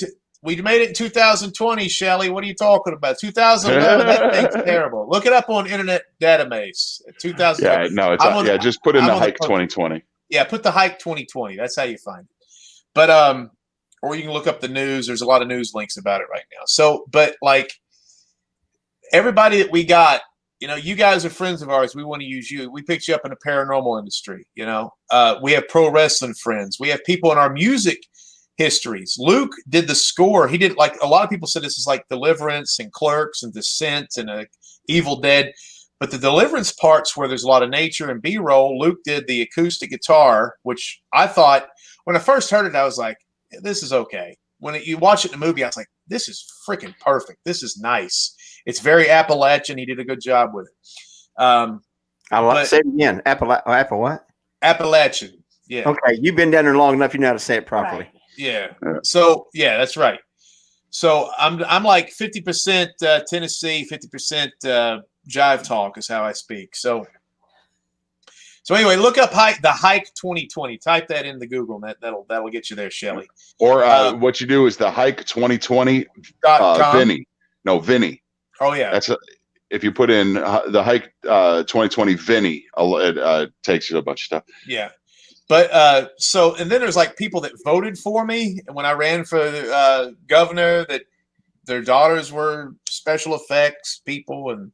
We made it in 2020, Shelly. What are you talking about? 2011. That thing's terrible. Look it up on Internet Database. 2000. Yeah, no, it's just put in the hike 2020. Yeah, put the hike 2020. That's how you find it. But or you can look up the news. There's a lot of news links about it right now. So, but like everybody that we got, you guys are friends of ours. We want to use you. We picked you up in the paranormal industry. We have pro wrestling friends. We have people in our music histories. Luke did the score. He did, like, a lot of people said this is like Deliverance and Clerks and Descent and Evil Dead. But the Deliverance parts where there's a lot of nature and B-roll, Luke did the acoustic guitar, which I thought, when I first heard it, I was like, this is okay. When you watch it in the movie, I was like, this is freaking perfect. This is nice. It's very Appalachian. He did a good job with it. Say it again. Apple what? Appalachian. Yeah. Okay. You've been down there long enough. You know how to say it properly. Right. Yeah. So, yeah, that's right. So I'm like 50% Tennessee, 50% Jive Talk is how I speak. So anyway, look up the hike 2020. Type that in the Google. That'll get you there, Shelly. Or what you do is the hike 2020 Vinnie. No, Vinnie. Oh yeah. If you put in the hike 2020 Vinnie, it takes you to a bunch of stuff. Yeah. But and then there's like people that voted for me when I ran for governor, that their daughters were special effects people and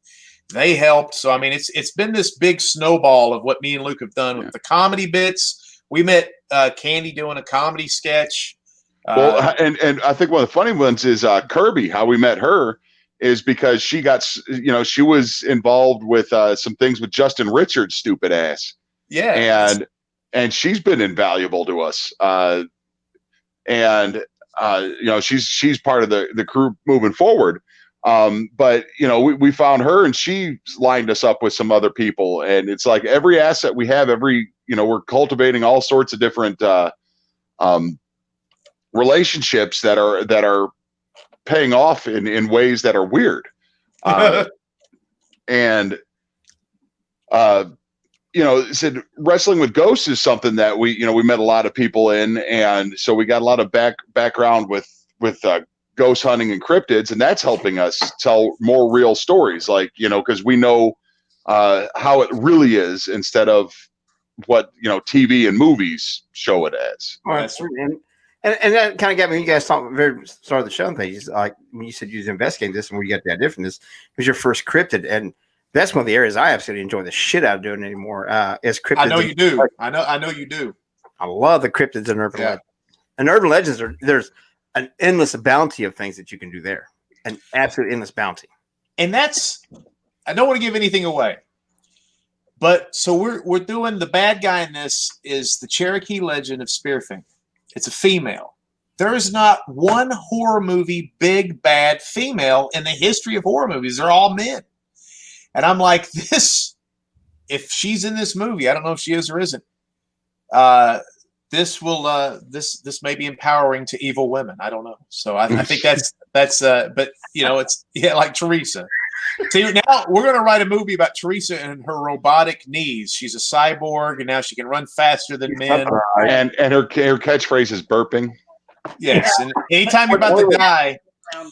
they helped. So I mean, it's been this big snowball of what me and Luke have done with the comedy bits. We met Candy doing a comedy sketch. Well, and I think one of the funny ones is Kirby. How we met her is because she got, she was involved with some things with Justin Richards' stupid ass. Yeah, and she's been invaluable to us. She's part of the crew moving forward. But we found her and she lined us up with some other people, and it's like every asset we have, we're cultivating all sorts of different relationships that are paying off in ways that are weird. Said wrestling with ghosts is something that we met a lot of people in, and so we got a lot of background with ghost hunting and cryptids, and that's helping us tell more real stories, like because we know how it really is instead of what TV and movies show it as. Oh, that's right. And that kind of got me. You guys talked very start of the show pages, like when you said you was investigating this and where you got the idea from this was your first cryptid, and that's one of the areas I absolutely enjoy the shit out of doing anymore. Is cryptids. I know you do. I know you do. I love the cryptids and urban legends. And urban legends there's an endless bounty of things that you can do there, an absolute endless bounty. And that's, I don't want to give anything away, but so we're doing, the bad guy in this is the Cherokee legend of Spearfinger. It's a female. There is not one horror movie, big, bad female in the history of horror movies. They're all men. And I'm like, if she's in this movie, I don't know if she is or isn't, this this may be empowering to evil women. I don't know. So I think that's but it's like Teresa. See, now we're going to write a movie about Teresa and her robotic knees. She's a cyborg, and now she can run faster than men. And her catchphrase is burping. Yes, and anytime you're about to die,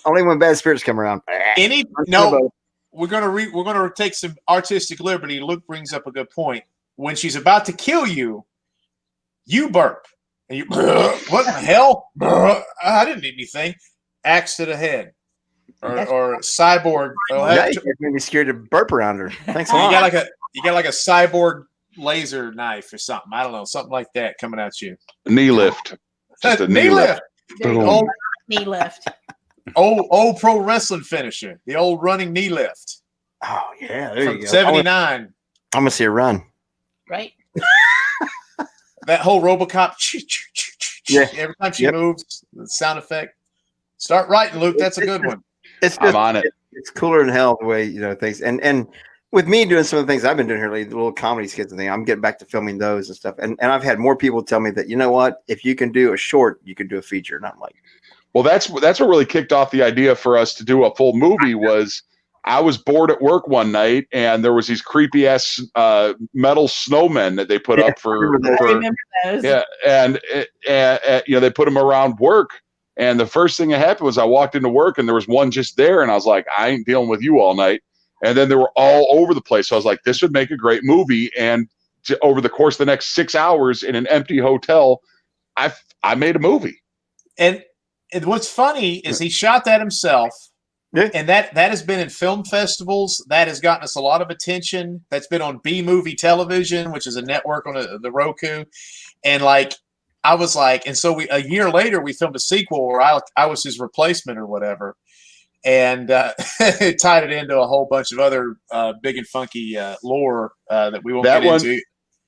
only when bad spirits come around. We're gonna take some artistic liberty. Luke brings up a good point. When she's about to kill you, you burp, and you what the hell? I didn't need anything. Axe to the head. Or cyborg. You made me scared to burp around her. Thanks a lot. You got like a cyborg laser knife or something. I don't know, something like that coming at you. Knee lift. Just a knee lift. Knee lift. Old pro wrestling finisher. The old running knee lift. Oh yeah, there from you go. 79. I'm gonna see a run. Right? That whole RoboCop. Yeah. Every time she Yep. moves, the sound effect. Start writing, Luke. That's a good one. It's I'm just, on it. it's cooler than hell the way things and with me doing some of the things I've been doing here lately, the little comedy skits and thing, I'm getting back to filming those and stuff. And I've had more people tell me that, you know what, if you can do a short, you can do a feature. And I'm like, Well, that's what really kicked off the idea for us to do a full movie. Was I was bored at work one night and there was these creepy ass metal snowmen that they put up I remember those. yeah, and they put them around work. And the first thing that happened was I walked into work and there was one just there, and I was like, I ain't dealing with you all night. And then they were all over the place. So I was like, this would make a great movie. And over the course of the next 6 hours in an empty hotel, I made a movie. And what's funny is he shot that himself. Yeah. And that has been in film festivals. That has gotten us a lot of attention. That's been on B Movie Television, which is a network on the Roku. And I was like, and so a year later we filmed a sequel where I was his replacement or whatever, and it tied it into a whole bunch of other big and funky lore that we won't get into.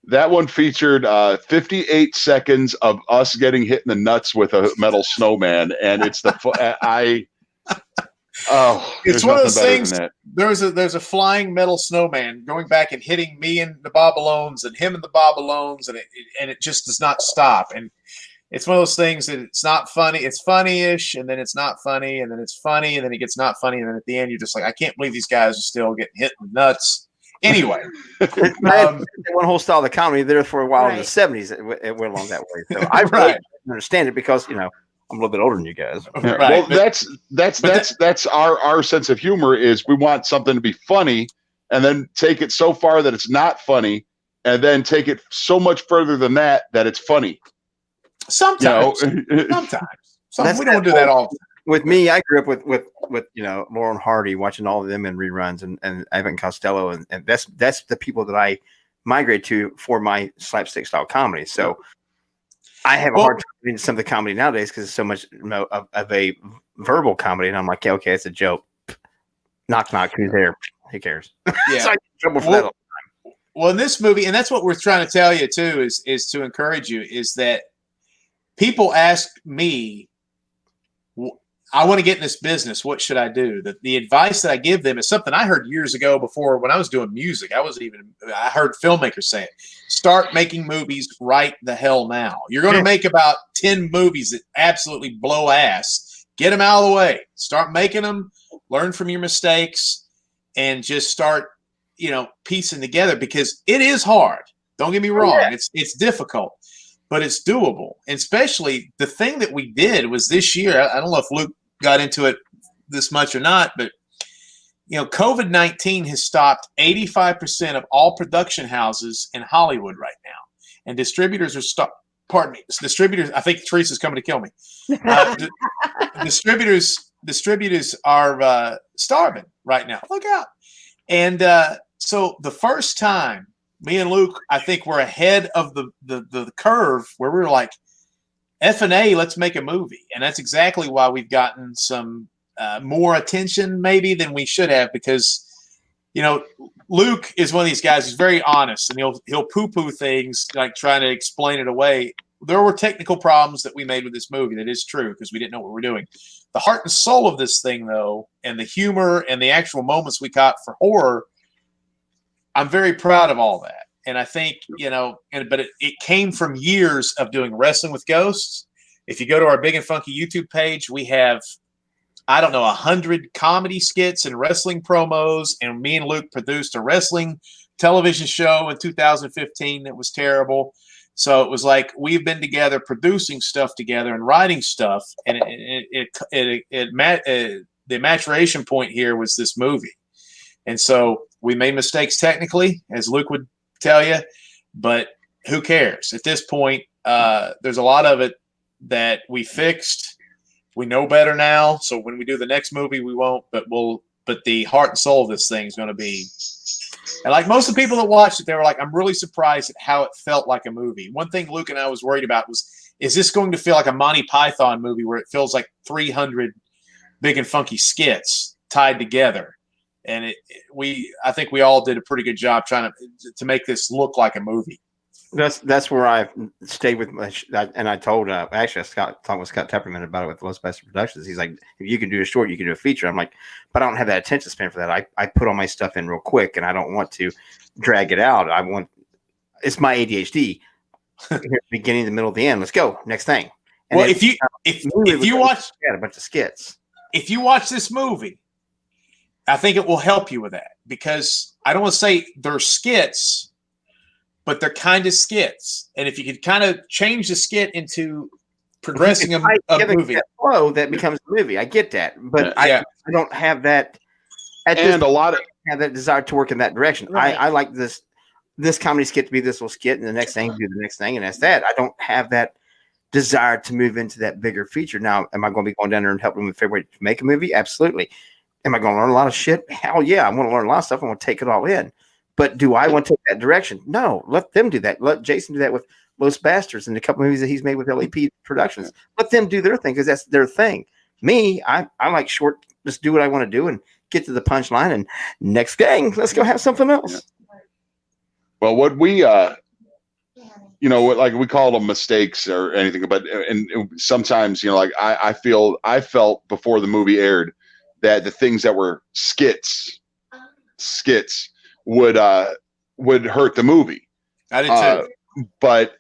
That one featured 58 seconds of us getting hit in the nuts with a metal snowman, and it's it's one of those things. There's a flying metal snowman going back and hitting me and the Bobalones and him and the Bobalones, and it just does not stop. And it's one of those things that it's not funny. It's funny-ish, and then it's not funny, and then it's funny, and then it gets not funny, and then at the end you're just like, I can't believe these guys are still getting hit in the nuts. Anyway, one whole style of the comedy there for a while in the Right. 70s. It went along that way. So I really understand it because I'm a little bit older than you guys. Yeah, Right, well, that's our sense of humor is we want something to be funny and then take it so far that it's not funny, and then take it so much further than that it's funny. sometimes we don't do that all. With me, I grew up with Laurel and Hardy, watching all of them in reruns, and Evan Costello, and that's the people that I migrate to for my slapstick style comedy. So I have a hard time reading some of the comedy nowadays because it's so much of a verbal comedy, and I'm like, okay, it's a joke. Knock knock, who's there? Who cares? Yeah. So I get in trouble for that all the time. Well, in this movie, and that's what we're trying to tell you too, is to encourage you, is that people ask me, I want to get in this business. What should I do? The advice that I give them is something I heard years ago before when I was doing music. I heard filmmakers say it. Start making movies right the hell now. You're going to make about 10 movies that absolutely blow ass. Get them out of the way. Start making them. Learn from your mistakes, and just start, piecing together, because it is hard. Don't get me wrong. It's difficult, but it's doable. And especially the thing that we did was this year. I don't know if Luke got into it this much or not, but COVID-19 has stopped 85% of all production houses in Hollywood right now, and distributors are Pardon me, distributors. I think Teresa's coming to kill me. Distributors are starving right now. Look out! And so the first time, me and Luke, I think we're ahead of the curve where we were like, F&A, let's make a movie. And that's exactly why we've gotten some more attention maybe than we should have, because, Luke is one of these guys who's very honest, and he'll poo-poo things, like trying to explain it away. There were technical problems that we made with this movie. That is true, because we didn't know what we were doing. The heart and soul of this thing, though, and the humor and the actual moments we got for horror, I'm very proud of all that. And I think, but it came from years of doing Wrestling with Ghosts. If you go to our Big and Funky YouTube page, we have, 100 comedy skits and wrestling promos. And me and Luke produced a wrestling television show in 2015 that was terrible. So it was like we've been together producing stuff together and writing stuff. And the maturation point here was this movie. And so we made mistakes technically, as Luke would tell you, but who cares? At this point, there's a lot of it that we fixed. We know better now. So when we do the next movie, we won't, but the heart and soul of this thing is going to be, and like most of the people that watched it, they were like, I'm really surprised at how it felt like a movie. One thing Luke and I was worried about was, is this going to feel like a Monty Python movie where it feels like 300 Big and Funky skits tied together? and I think we all did a pretty good job trying to make this look like a movie. That's where I stayed with and I told actually I talked with Scott Tepperman about it with Los Bester Productions. He's like, if you can do a short, you can do a feature. I'm like, but I don't have that attention span for that. I put all my stuff in real quick, and I don't want to drag it out. It's my ADHD. Beginning, the middle, the end. Let's go. Next thing. And well, if you watch a bunch of skits, if you watch this movie, I think it will help you with that, because I don't want to say they're skits, but they're kind of skits. And if you could kind of change the skit into progressing a movie, flow, that becomes a movie. I get that, but I don't have that. And a lot of have that desire to work in that direction. Right. I like this comedy skit to be this little skit, and the next thing do the next thing, and that's that. I don't have that desire to move into that bigger feature. Now, am I going to be going down there and helping them in February to make a movie? Absolutely. Am I going to learn a lot of shit? Hell yeah, I want to learn a lot of stuff. I want to take it all in. But do I want to take that direction? No, let them do that. Let Jason do that with Los Bastards and a couple movies that he's made with LEP Productions. Let them do their thing, because that's their thing. Me, I like short, just do what I want to do and get to the punchline, and next gang, let's go have something else. Well, what we, like we call them mistakes or anything, but and sometimes, like I felt before the movie aired that the things that were skits would hurt the movie. I did too. But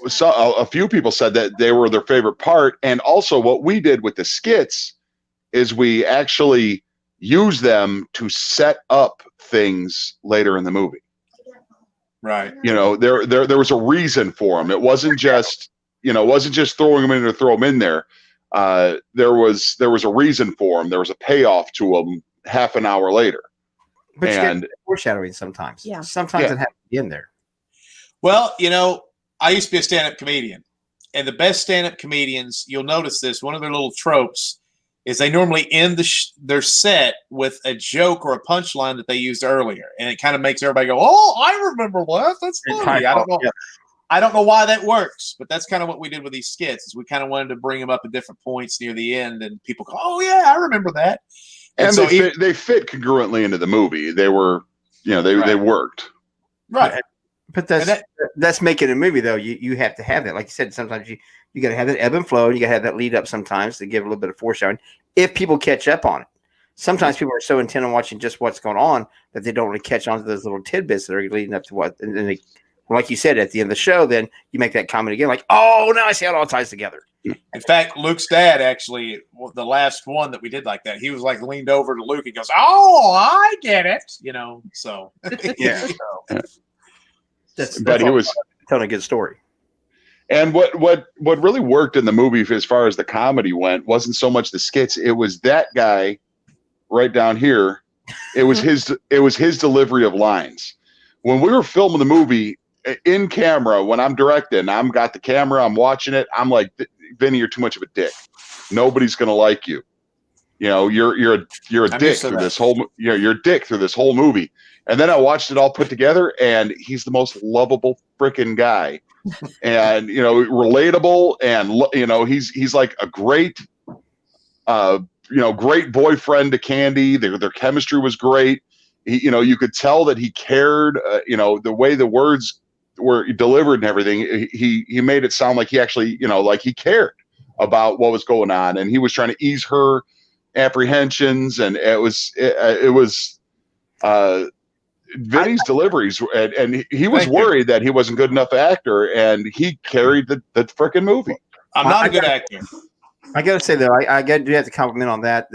a few people said that they were their favorite part, and also what we did with the skits is we actually use them to set up things later in the movie. Right. There was a reason for them. It wasn't just throwing them in to throw them in there. There was a reason for them. There was a payoff to them half an hour later. But you get foreshadowing sometimes. Yeah. Sometimes it has to be in there. Well, I used to be a stand-up comedian, and the best stand-up comedians, you'll notice this, one of their little tropes is they normally end their set with a joke or a punchline that they used earlier, and it kind of makes everybody go, "Oh, I remember what? That's funny." I don't know. Yeah. I don't know why that works, but that's kind of what we did with these skits. Is we kind of wanted to bring them up at different points near the end, and people go, "Oh yeah, I remember that." And so they fit congruently into the movie. They were, they worked. Right. But that's making a movie, though. You have to have that. Like you said, sometimes you got to have that ebb and flow. And you got to have that lead up sometimes to give a little bit of foreshadowing. If people catch up on it, sometimes people are so intent on watching just what's going on that they don't really catch on to those little tidbits that are leading up to what. And then they, like you said, at the end of the show, then you make that comment again, like, "Oh, now I see how it all ties together." In fact, Luke's dad actually, the last one that we did like that, he was like leaned over to Luke and goes, "Oh, I get it," So yeah. But he was telling a good story. And what really worked in the movie as far as the comedy went wasn't so much the skits. It was that guy right down here. It was his delivery of lines. When we were filming the movie in camera, when I'm directing, I'm got the camera, I'm watching it. I'm like, "Vinny, you're too much of a dick. Nobody's gonna like you. You're a dick through this whole. You're a dick through this whole movie." And then I watched it all put together, and he's the most lovable freaking guy, and relatable, and he's like a great, great boyfriend to Candy. Their chemistry was great. You could tell that he cared. The way the words were delivered and everything, he made it sound like he actually, like he cared about what was going on, and he was trying to ease her apprehensions, and it was Vinny's deliveries, and he was worried that he wasn't good enough actor, and he carried the frickin' movie. I'm not a good actor. I gotta say though, I do have to compliment on that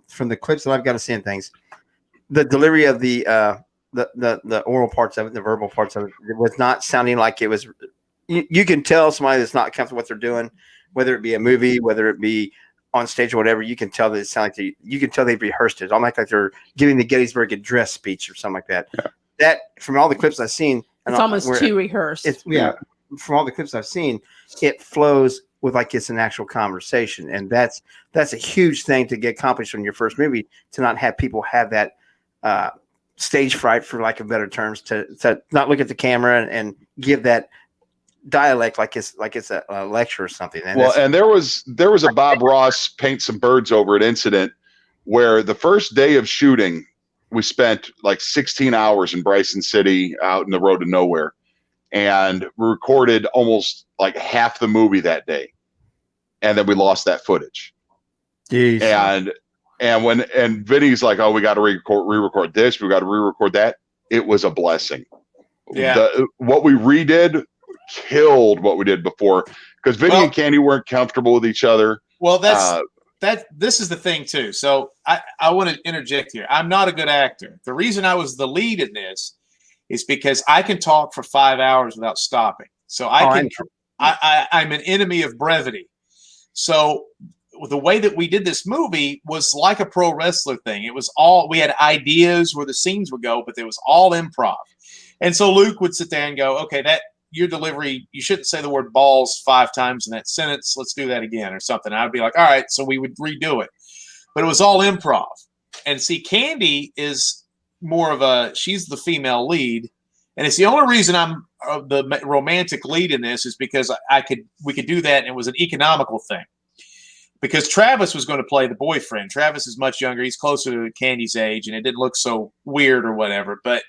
from the clips that I've got to see in things, the delivery of the oral parts of it, the verbal parts of it, it was not sounding like it was. You can tell somebody that's not comfortable with what they're doing, whether it be a movie, whether it be on stage or whatever. You can tell that it sounds like you can tell they've rehearsed it. Almost like they're giving the Gettysburg Address speech or something like that. Yeah. That from all the clips I've seen, it's almost too rehearsed. From all the clips I've seen, it flows with like it's an actual conversation, and that's a huge thing to get accomplished on your first movie, to not have people have that stage fright, for lack of better terms, to not look at the camera and give that dialect like it's a lecture or something. And there was a Bob Ross paint some birds over it incident where the first day of shooting, we spent like 16 hours in Bryson City out in the road to nowhere, and we recorded almost like half the movie that day. And then we lost that footage. Jeez. And Vinny's like, oh, we got to re-record this. We got to re-record that. It was a blessing. Yeah. What we redid killed what we did before, because Vinny and Candy weren't comfortable with each other. Well, this is the thing too. So I want to interject here. I'm not a good actor. The reason I was the lead in this is because I can talk for 5 hours without stopping. So I'm an enemy of brevity. So the way that we did this movie was like a pro wrestler thing. It was all, we had ideas where the scenes would go, but it was all improv. And so Luke would sit there and go, okay, that your delivery, you shouldn't say the word balls 5 times in that sentence. Let's do that again or something. I'd be like, all right. So we would redo it, but it was all improv. And see, Candy is more of she's the female lead. And it's the only reason I'm the romantic lead in this is because we could do that. And it was an economical thing. Because Travis was going to play the boyfriend. Travis is much younger. He's closer to Candy's age, and it didn't look so weird or whatever. But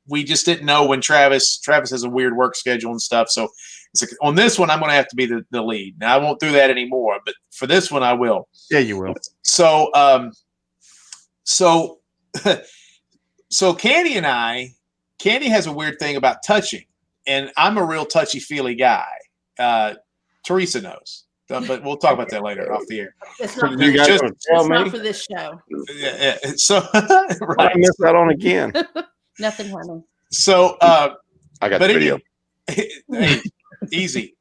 we just didn't know when Travis has a weird work schedule and stuff. So it's like, on this one, I'm going to have to be the lead. Now, I won't do that anymore, but for this one, I will. Yeah, you will. So Candy has a weird thing about touching, and I'm a real touchy-feely guy. Teresa knows. But we'll talk about that later off the air. It's not, not for this show. Yeah. So right. I missed that on again. Nothing, honey. So I got the video. Hey, easy.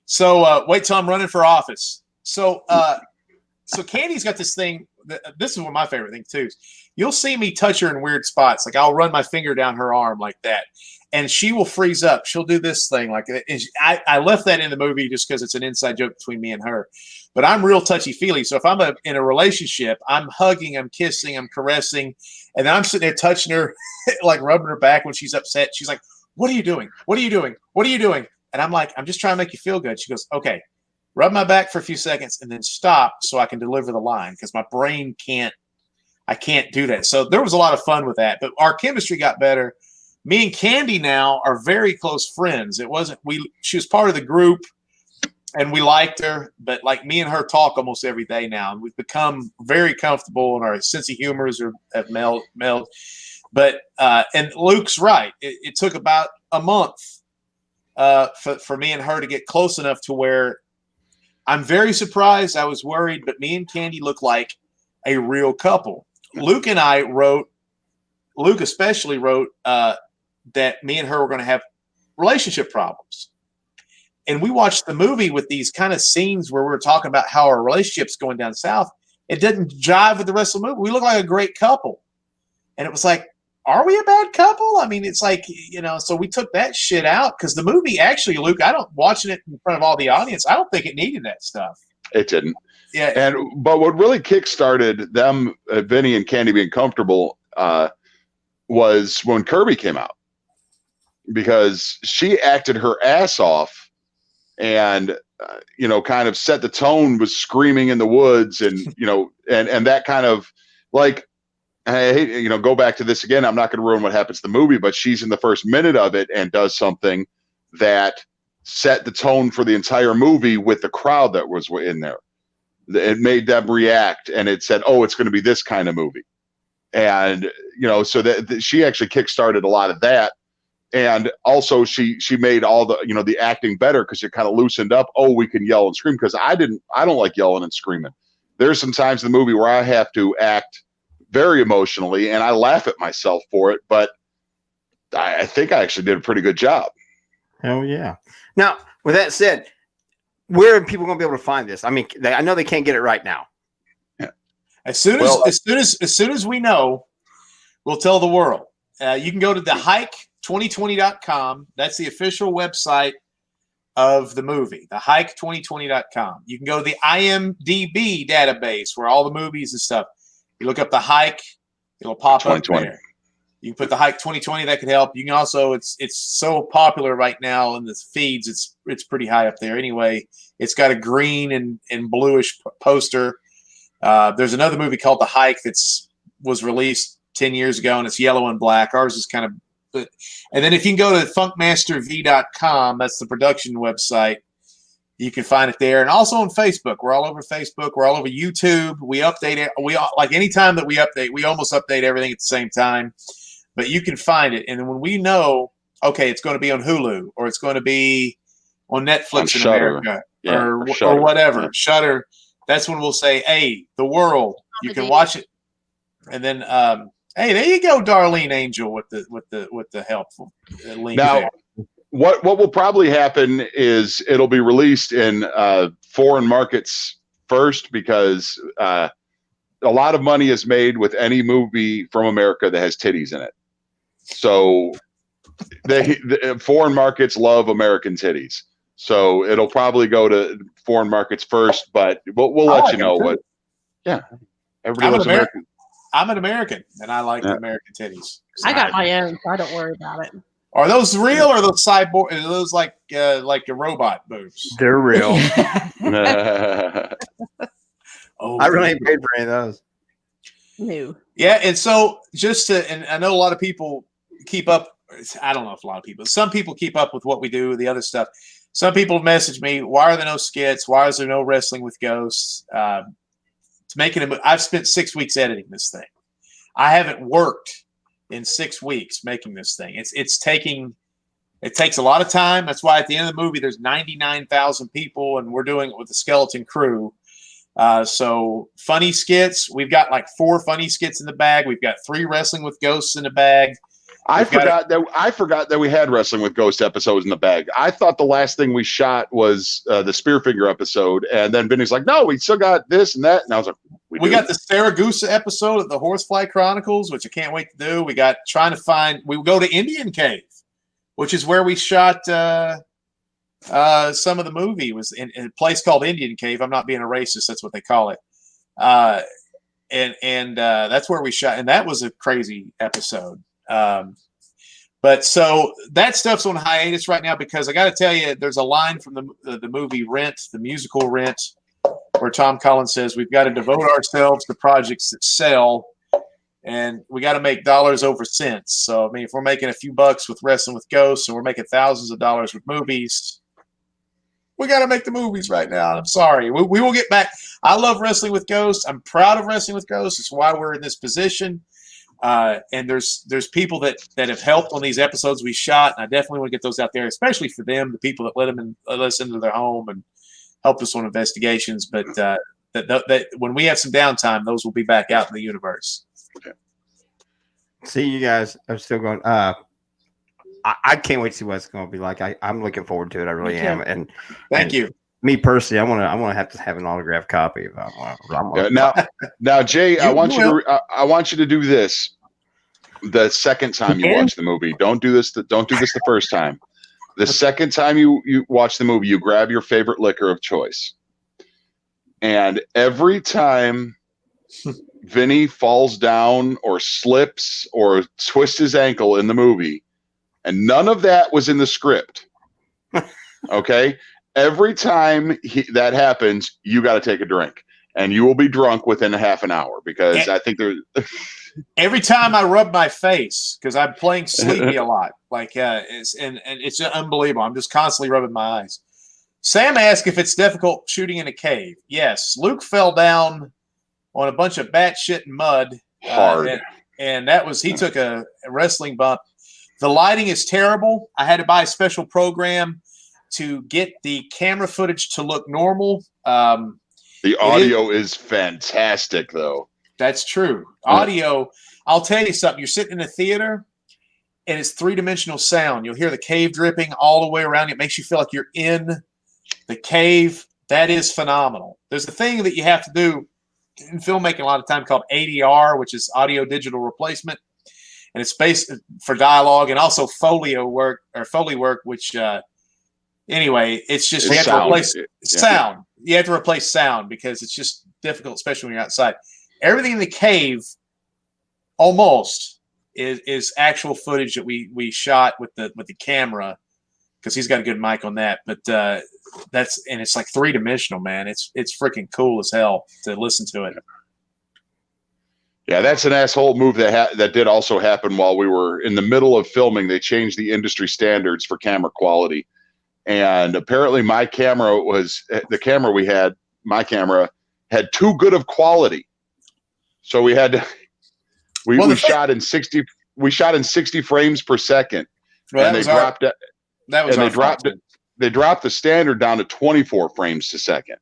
So wait till I'm running for office. So Candy's got this thing. This is one of my favorite things too. You'll see me touch her in weird spots. Like I'll run my finger down her arm like that, and she will freeze up. She'll do this thing like I left that in the movie just because it's an inside joke between me and her. But I'm real touchy-feely. So if I'm in a relationship, I'm hugging, I'm kissing, I'm caressing, and then I'm sitting there touching her, like rubbing her back when she's upset. She's like, "What are you doing? What are you doing? What are you doing?" And I'm like, "I'm just trying to make you feel good." She goes, "Okay, rub my back for a few seconds and then stop so I can deliver the line because my brain can't do that." So there was a lot of fun with that, but our chemistry got better. Me and Candy now are very close friends. She was part of the group and we liked her, but like me and her talk almost every day now. And we've become very comfortable and our sense of humors have melded. But, and Luke's right. It took about a month for me and her to get close enough to where I'm very surprised. I was worried, but me and Candy look like a real couple. Luke especially wrote that me and her were going to have relationship problems. And we watched the movie with these kind of scenes where we were talking about how our relationship's going down south. It didn't jive with the rest of the movie. We look like a great couple. And it was like, are we a bad couple? I mean, it's like, so we took that shit out because the movie actually, Luke, watching it in front of all the audience, I don't think it needed that stuff. It didn't. Yeah. But what really kickstarted them, Vinny and Candy being comfortable, was when Kirby came out, because she acted her ass off and, kind of set the tone, was screaming in the woods and, and that kind of like, I hate, go back to this again. I'm not going to ruin what happens to the movie, but she's in the first minute of it and does something that set the tone for the entire movie with the crowd that was in there. It made them react, and it said, "Oh, it's going to be this kind of movie," and so that she actually kickstarted a lot of that, and also she made all the the acting better because it kind of loosened up. Oh, we can yell and scream because I don't like yelling and screaming. There's some times in the movie where I have to act very emotionally, and I laugh at myself for it, but I think I actually did a pretty good job. Hell yeah! Now, with that said, where are people going to be able to find this? I mean, I know they can't get it right now. Yeah. As soon as we know, we'll tell the world. You can go to thehike2020.com. That's the official website of the movie, thehike2020.com. You can go to the IMDb database where all the movies and stuff. You look up The Hike, it'll pop up there. You can put The Hike 2020. That could help. You can also, it's so popular right now in the feeds. It's pretty high up there. Anyway, it's got a green and bluish poster. There's another movie called The Hike was released 10 years ago, and it's yellow and black. Ours is kind of, and then if you can go to funkmasterv.com, that's the production website, you can find it there. And also on Facebook. We're all over Facebook. We're all over YouTube. We update it. Like anytime that we update, we almost update everything at the same time. But you can find it. And then when we know, okay, it's going to be on Hulu or it's going to be on Netflix in Shudder. America Shudder. or whatever, Yeah. Shudder, that's when we'll say, hey, the world, you can watch it. And then, hey, there you go, Darlene Angel with the helpful link Now, there. what will probably happen is it'll be released in foreign markets first because a lot of money is made with any movie from America that has titties in it. So the foreign markets love American titties. So it'll probably go to foreign markets first, but we'll let you know what. Yeah, everybody loves American. I'm an American, and I like American titties. I got my own, so I don't worry about it. Are those real or are those cyborg? Are those like a robot boobs? They're real. Oh, I really ain't paid for any of those. No. Yeah, and so and I know a lot of people keep up. I don't know if a lot of people. Some people keep up with what we do, the other stuff. Some people message me, why are there no skits? Why is there no wrestling with ghosts? I've spent 6 weeks editing this thing. I haven't worked in 6 weeks making this thing. It takes a lot of time. That's why at the end of the movie, there's 99,000 people, and we're doing it with a skeleton crew. So funny skits. We've got like 4 funny skits in the bag. We've got 3 wrestling with ghosts in the bag. I forgot that we had wrestling with ghost episodes in the bag. I thought the last thing we shot was the Spearfinger episode, and then Vinny's like, "No, we still got this and that." And I was like, "We got the Saragusa episode of the Horsefly Chronicles, which I can't wait to do. We got we go to Indian Cave, which is where we shot some of the movie. Was in a place called Indian Cave. I'm not being a racist. That's what they call it. And that's where we shot, and that was a crazy episode. But so that stuff's on hiatus right now because I got to tell you, there's a line from the movie Rent, the musical Rent, where Tom Collins says we've got to devote ourselves to projects that sell, and we got to make dollars over cents. So I mean, if we're making a few bucks with Wrestling with Ghosts and we're making thousands of dollars with movies, we got to make the movies right now. I'm sorry, we will get back. I love Wrestling with Ghosts. I'm proud of Wrestling with Ghosts. It's why we're in this position. And there's people that have helped on these episodes we shot, and I definitely want to get those out there, especially for them, the people that let us into their home and help us on investigations. But that when we have some downtime, those will be back out in the universe. Okay. See, you guys are still going. I can't wait to see what it's going to be like. I'm looking forward to it. I really am. And thank you. Me personally, I want to have an autographed copy. Now, Jay, I want you to do this. The second time you watch the movie, don't do this the first time. The second time you watch the movie, you grab your favorite liquor of choice, and every time Vinny falls down or slips or twists his ankle in the movie, and none of that was in the script. Okay. Every time that happens, you got to take a drink, and you will be drunk within a half an hour because I think there's. Every time I rub my face because I'm playing Sleepy a lot, it's unbelievable. I'm just constantly rubbing my eyes. Sam asked if it's difficult shooting in a cave. Yes, Luke fell down on a bunch of batshit mud. Hard, and he took a wrestling bump. The lighting is terrible. I had to buy a special program to get the camera footage to look normal. The audio is fantastic, though. That's true. Audio, I'll tell you something. You're sitting in a theater, and it's 3-dimensional sound. You'll hear the cave dripping all the way around. It makes you feel like you're in the cave. That is phenomenal. There's a thing that you have to do in filmmaking a lot of time called ADR, which is audio digital replacement. And it's based for dialogue and also Foley work, which anyway, it's just you have to replace sound. You have to replace sound because it's just difficult, especially when you're outside. Everything in the cave almost is actual footage that we shot with the camera because he's got a good mic on that. But it's like 3-dimensional, man. It's freaking cool as hell to listen to it. Yeah, that's an asshole move that did also happen while we were in the middle of filming. They changed the industry standards for camera quality. And apparently my camera had too good of quality. So we had to, we shot in 60 frames per second. Well, and they dropped it. They dropped the standard down to 24 frames a second.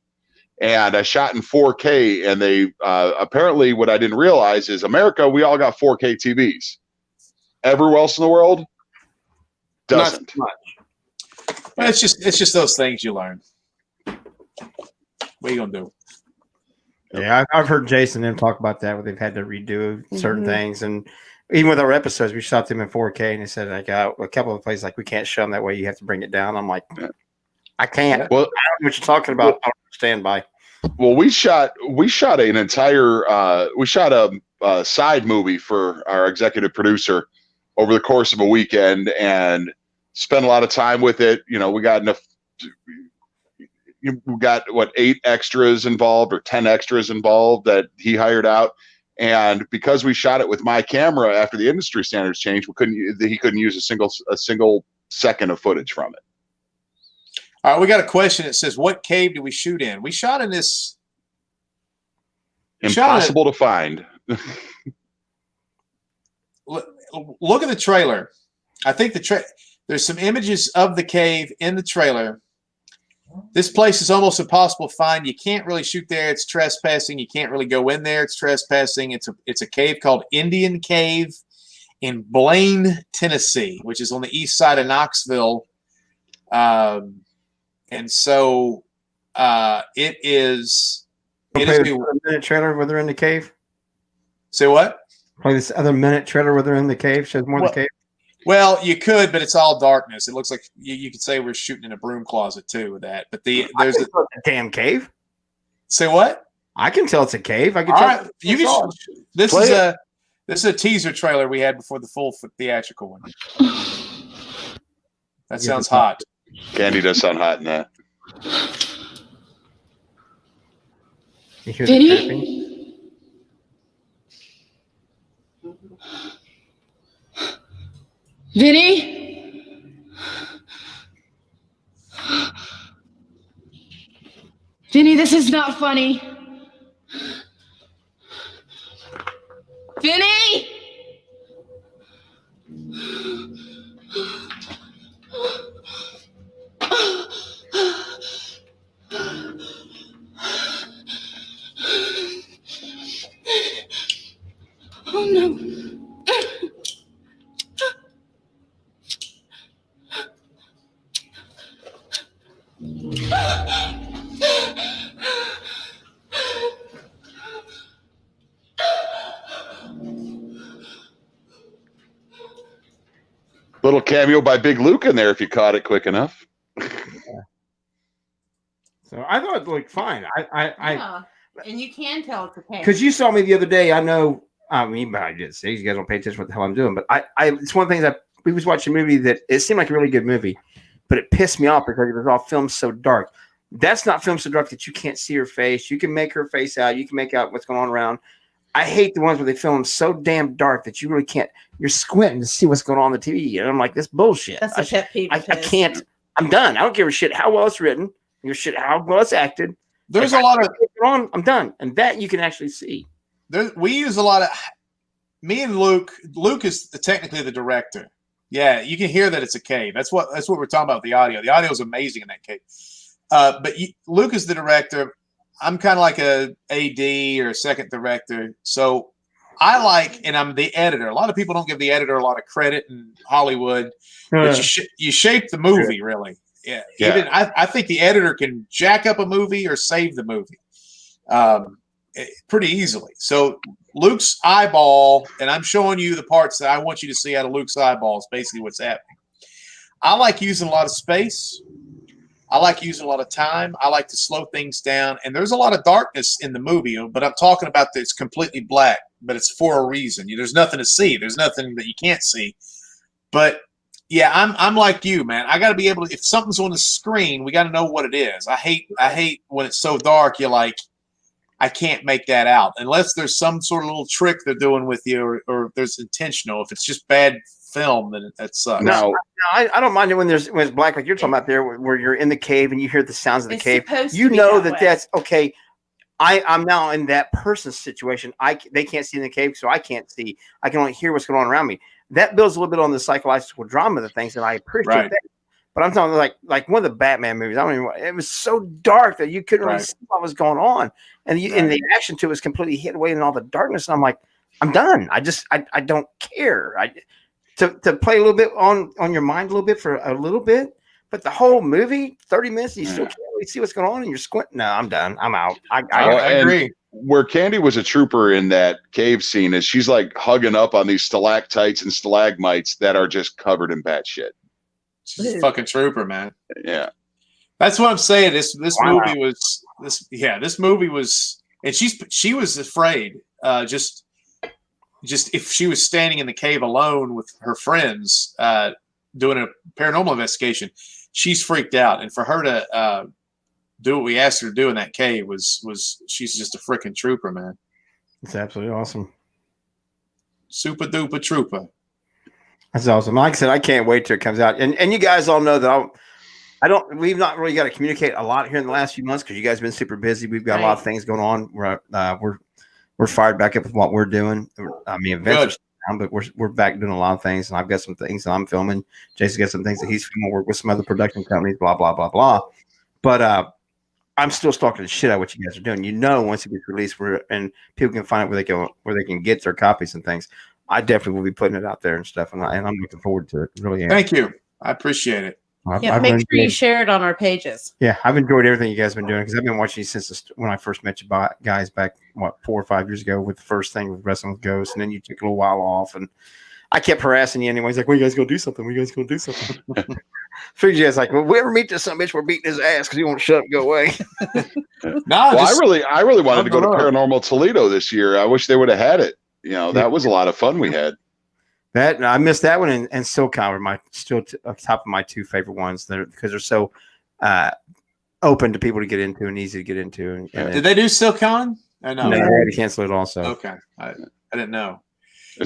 And I shot in 4K, and they apparently what I didn't realize is America, we all got 4K TVs. Everywhere else in the world doesn't. Not much. Well, it's just those things you learn. What are you gonna do? Yeah, I've heard Jason and them talk about that, where they've had to redo certain things, and even with our episodes, we shot them in 4K, and they said like a couple of places like we can't show them that way. You have to bring it down. I'm like, I can't. Well, I don't know what you're talking about. I don't stand by. Well, we shot an entire a side movie for our executive producer over the course of a weekend and spent a lot of time with it. You know, we got enough. We got 8 extras involved or 10 extras involved that he hired out. And because we shot it with my camera after the industry standards changed, he couldn't use a single second of footage from it. All right, we got a question that says, "What cave did we shoot in?" We shot in this. Impossible to find. Look at the trailer. I think there's some images of the cave in the trailer. This place is almost impossible to find. You can't really shoot there. It's trespassing. You can't really go in there. It's trespassing. It's a cave called Indian Cave in Blaine, Tennessee, which is on the east side of Knoxville. And so it is. Play this other minute trailer where they're in the cave. Say what? Play this other minute trailer where they're in the cave. Shows more of the cave. Well, you could, but it's all darkness. It looks like you could say we're shooting in a broom closet too with that. But there's a damn cave. Say what? I can tell it's a cave. I can all tell. Right. You can. This is a teaser trailer we had before the full theatrical one. That sounds hot. Candy does sound hot in that. You hear Vinnie? the dripping? Vinnie? Vinnie, this is not funny. Vinnie? Oh no. Little cameo by Big Luke in there if you caught it quick enough. So I thought it looked fine. And you can tell it's okay. Because you saw me the other day. I know. I mean, I did say you guys don't pay attention to what the hell I'm doing, but it's one of the things we was watching a movie that it seemed like a really good movie, but it pissed me off because it was all filmed so dark. That's not filmed so dark that you can't see her face. You can make her face out. You can make out what's going on around. I hate the ones where they film so damn dark that you really can't. You're squinting to see what's going on the TV, and I'm like, this bullshit. That's a pet peeve. I can't. I'm done. I don't give a shit how well it's written. Give a shit how well it's acted. There's a lot of on. I'm done, and that you can actually see. We use a lot of. Me and Luke. Luke is technically the director. Yeah, you can hear that it's a cave. That's what we're talking about with the audio. The audio is amazing in that cave. But Luke is the director. I'm kind of like a AD or a second director. So and I'm the editor. A lot of people don't give the editor a lot of credit in Hollywood, but you shape the movie really. Yeah. Even I think the editor can jack up a movie or save the movie pretty easily. So Luke's eyeball, and I'm showing you the parts that I want you to see out of Luke's eyeball is basically what's happening. I like using a lot of space. I like using a lot of time. I like to slow things down. And there's a lot of darkness in the movie, but I'm talking about that it's completely black, but it's for a reason. There's nothing to see. There's nothing that you can't see. But yeah, I'm like you, man. I got to be able to, if something's on the screen, we got to know what it is. I hate when it's so dark. I I can't make that out unless there's some sort of little trick they're doing with you, or if there's intentional. If it's just bad film, then that sucks. No, I don't mind it when it's black, like you're talking about there, where you're in the cave and you hear the sounds of the cave. You know that's okay. I'm now in that person's situation. They can't see in the cave, so I can't see. I can only hear what's going on around me. That builds a little bit on the psychological drama of the things, and I appreciate that. But I'm talking like one of the Batman movies. I don't even. It was so dark that you couldn't really see what was going on, and and the action to it was completely hid away in all the darkness. And I'm like, I'm done. I don't care. To play a little bit on your mind a little bit for a little bit, but the whole movie, 30 minutes, you still can't really see what's going on, and you're squinting. No, I'm done. I'm out. I agree. Where Candy was a trooper in that cave scene is she's like hugging up on these stalactites and stalagmites that are just covered in bat shit. She's a fucking trooper, man. Yeah, that's what I'm saying. This movie was, and she was afraid. Just if she was standing in the cave alone with her friends doing a paranormal investigation, she's freaked out. And for her to do what we asked her to do in that cave was she's just a freaking trooper, man. It's absolutely awesome. Super duper trooper. That's awesome. Like I said, I can't wait till it comes out. And you guys all know that we've not really got to communicate a lot here in the last few months because you guys have been super busy. We've got a lot of things going on. We're fired back up with what we're doing. I mean, events are down, but we're back doing a lot of things. And I've got some things that I'm filming. Jason's got some things that he's filming. Work with some other production companies. Blah blah blah blah. But I'm still stalking the shit out of what you guys are doing. You know, once it gets released, and people can find it where they can get their copies and things. I definitely will be putting it out there and stuff, and I'm looking forward to it. Really am. Thank you. I appreciate it. Make sure you share it on our pages. Yeah, I've enjoyed everything you guys have been doing because I've been watching you since when I first met you guys back 4 or 5 years ago with the first thing with Wrestling with Ghosts, and then you took a little while off, and I kept harassing you anyways. Like, "When you guys gonna do something? When you guys gonna do something?" Figured you guys like, "Well, we ever meet this son of a bitch, we're beating his ass because he won't shut up and go away." I really wanted to go to Paranormal Toledo this year. I wish they would have had it. You know, that was a lot of fun we had. I missed that one, and SoCal are still top of my two favorite ones because they're so open to people to get into and easy to get into. Did they do SoCon? I know. No, they had to cancel it also. Okay, I didn't know. Go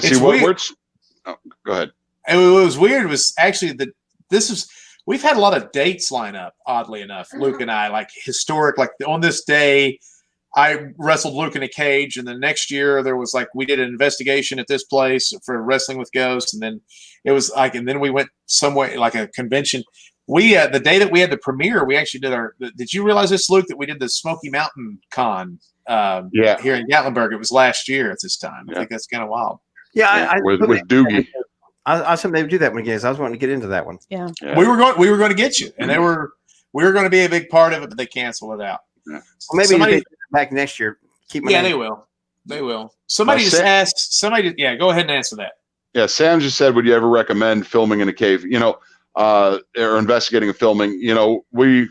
ahead. It was weird. It was actually we've had a lot of dates line up. Oddly enough, Luke and I like historic. Like on this day, I wrestled Luke in a cage, and the next year there was we did an investigation at this place for Wrestling with Ghosts, and then it was and then we went somewhere like a convention. We the day that we had the premiere, we actually did did you realize this, Luke, that we did the Smoky Mountain Con here in Gatlinburg? It was last year at this time. I think that's kind of wild. Yeah, with Doogie. I was hoping they would do that one again. I was wanting to get into that one. Yeah. We were going to get you, and we were going to be a big part of it, but they canceled it out. Yeah. Well, maybe they back next year. They will. They will. Somebody just asked. Go ahead and answer that. Yeah, Sam just said, "Would you ever recommend filming in a cave? Or investigating a filming? We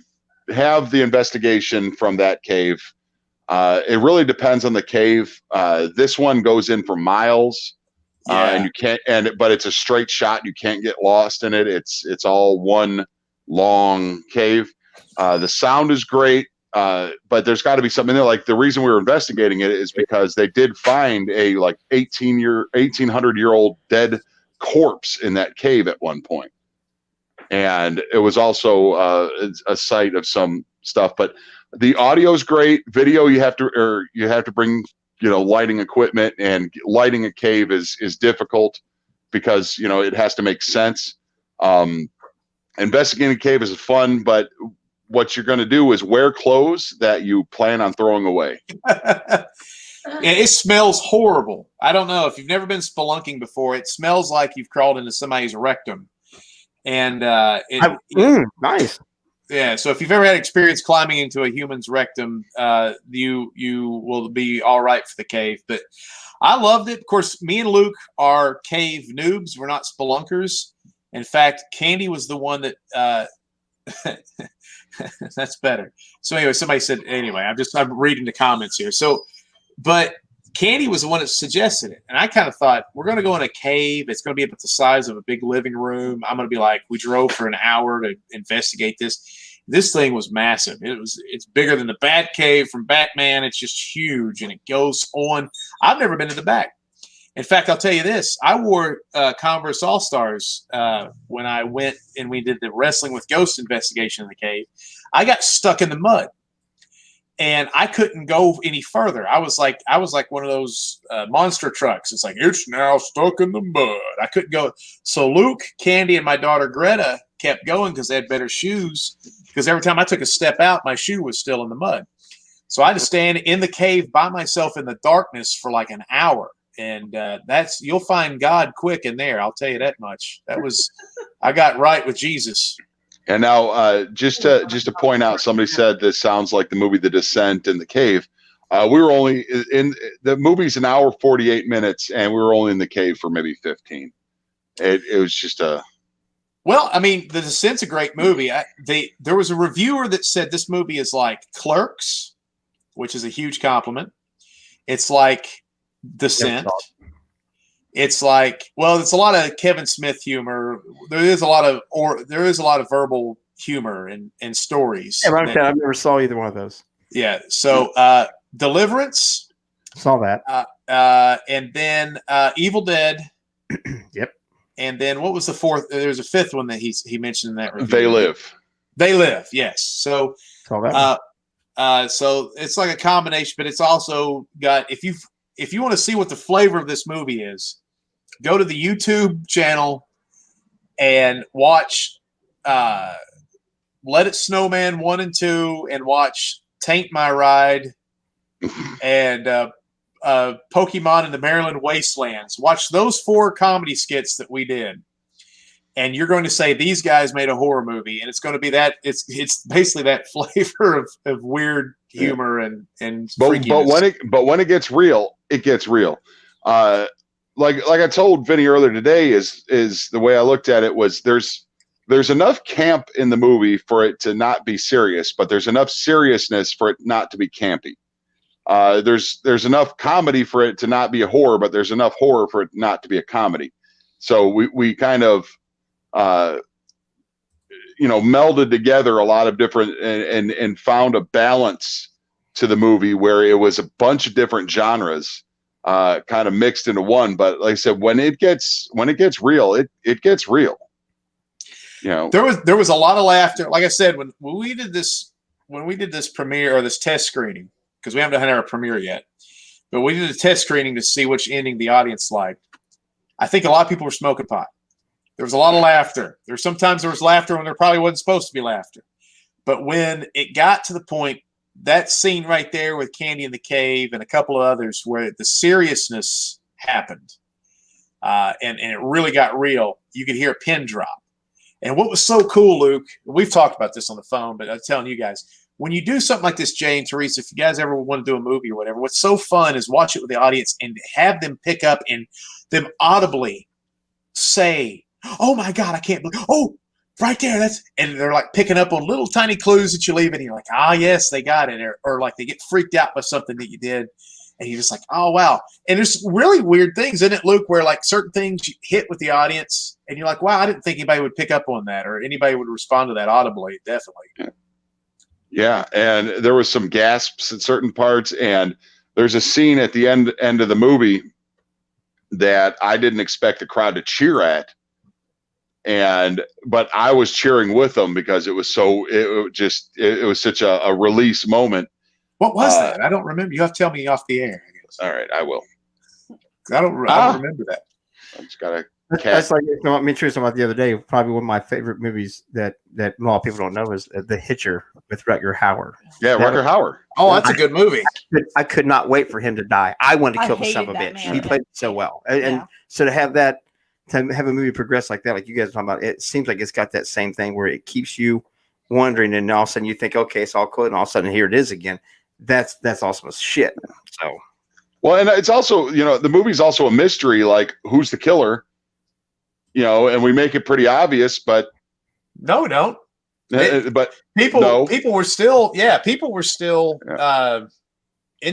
have the investigation from that cave. It really depends on the cave. This one goes in for miles, and you can't. But it's a straight shot. You can't get lost in it. It's all one long cave. The sound is great." But there's got to be something there. Like the reason we were investigating it is because they did find a 1800-year-old dead corpse in that cave at one point, and it was also a site of some stuff. But the audio is great. Video you have to bring lighting equipment, and lighting a cave is difficult because it has to make sense. Investigating a cave is fun, but what you're going to do is wear clothes that you plan on throwing away. It smells horrible. I don't know if you've never been spelunking before. It smells like you've crawled into somebody's rectum. And nice. Yeah. So if you've ever had experience climbing into a human's rectum, you will be all right for the cave. But I loved it. Of course, me and Luke are cave noobs. We're not spelunkers. In fact, Candy was the one that. That's better. So anyway, somebody said, I'm reading the comments here. So, but Candy was the one that suggested it. And I kind of thought, we're going to go in a cave. It's going to be about the size of a big living room. I'm going to be we drove for an hour to investigate this. This thing was massive. It's bigger than the Batcave from Batman. It's just huge, and it goes on. I've never been in the back. In fact, I'll tell you this. I wore Converse All-Stars when I went and we did the Wrestling with Ghost investigation in the cave. I got stuck in the mud, and I couldn't go any further. I was like one of those monster trucks. It's like, it's now stuck in the mud. I couldn't go. So Luke, Candy, and my daughter Greta kept going because they had better shoes, because every time I took a step out, my shoe was still in the mud. So I had to stand in the cave by myself in the darkness for like an hour. And you'll find God quick in there. I'll tell you that much. I got right with Jesus. And now, just to point out, somebody said this sounds like the movie The Descent in the Cave. We were only in the movie's an hour 48 minutes, and we were only in the cave for maybe 15. It was just a. Well, I mean, The Descent's a great movie. There was a reviewer that said this movie is like Clerks, which is a huge compliment. It's like Descent. It's like, well, it's a lot of Kevin Smith humor. There is a lot of verbal humor and stories. Yeah, but I never saw either one of those. Yeah. So Deliverance. Saw that. And then Evil Dead. Yep. And then what was the fourth? There's a fifth one that he mentioned in that review. They Live. They Live. Yes. So. Saw that. So it's like a combination, but it's also got, if you want to see what the flavor of this movie is, go to the YouTube channel and watch Let It Snowman 1 and 2, and watch Taint My Ride and Pokemon in the Maryland Wastelands. Watch those 4 comedy skits that we did. And you're going to say these guys made a horror movie, and it's going to be that it's basically that flavor of weird humor and freakiness. But when it gets real, it gets real. Like I told Vinny earlier today, is the way I looked at it was there's enough camp in the movie for it to not be serious, but there's enough seriousness for it not to be campy. There's enough comedy for it to not be a horror, but there's enough horror for it not to be a comedy. So we kind of melded together a lot of different and found a balance to the movie where it was a bunch of different genres kind of mixed into one. But like I said, when it gets real, it gets real. There was a lot of laughter. Like I said, when we did this premiere or this test screening, because we haven't had our premiere yet, but we did a test screening to see which ending the audience liked. I think a lot of people were smoking pot. There was a lot of laughter. Sometimes there was laughter when there probably wasn't supposed to be laughter. But when it got to the point, that scene right there with Candy in the cave and a couple of others where the seriousness happened and it really got real, you could hear a pin drop. And what was so cool, Luke, we've talked about this on the phone, but I'm telling you guys, when you do something like this, Jay and Teresa, if you guys ever want to do a movie or whatever, what's so fun is watch it with the audience and have them pick up and them audibly say, "Oh my God, I can't believe, oh, right there, and they're like picking up on little tiny clues that you leave, and you're like, ah, yes, they got it, or like they get freaked out by something that you did, and you're just like, oh wow. And there's really weird things, isn't it, Luke, where like certain things you hit with the audience, and you're like, wow, I didn't think anybody would pick up on that, or anybody would respond to that audibly. Definitely. Yeah, and there was some gasps at certain parts, and there's a scene at the end of the movie that I didn't expect the crowd to cheer at. But I was cheering with them because it was such a release moment. What was that? I don't remember. You have to tell me off the air, I guess. All right, I will. I don't remember that. I just gotta. That's like me and Teresa about the other day. Probably one of my favorite movies that a lot of people don't know is The Hitcher with Rutger Hauer. Yeah, Rutger Hauer. Oh, that's a good movie. I could not wait for him to die. I wanted to kill the son of a bitch. Man. He played it so well, and so to have a movie progress like that, like you guys are talking about, it seems like it's got that same thing where it keeps you wondering, and all of a sudden you think, okay, it's all cool, and all of a sudden here it is again. That's awesome as shit. So, well, and it's also, the movie's also a mystery, like who's the killer, and we make it pretty obvious, but no, we don't. But people were still into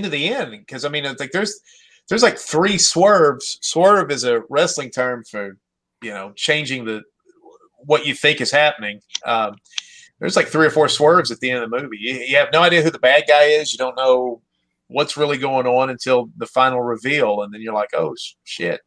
the end, because I mean, like there's like 3 swerves. Swerve is a wrestling term for, changing what you think is happening. There's like 3 or 4 swerves at the end of the movie. You have no idea who the bad guy is. You don't know what's really going on until the final reveal, and then you're like, "Oh shit!"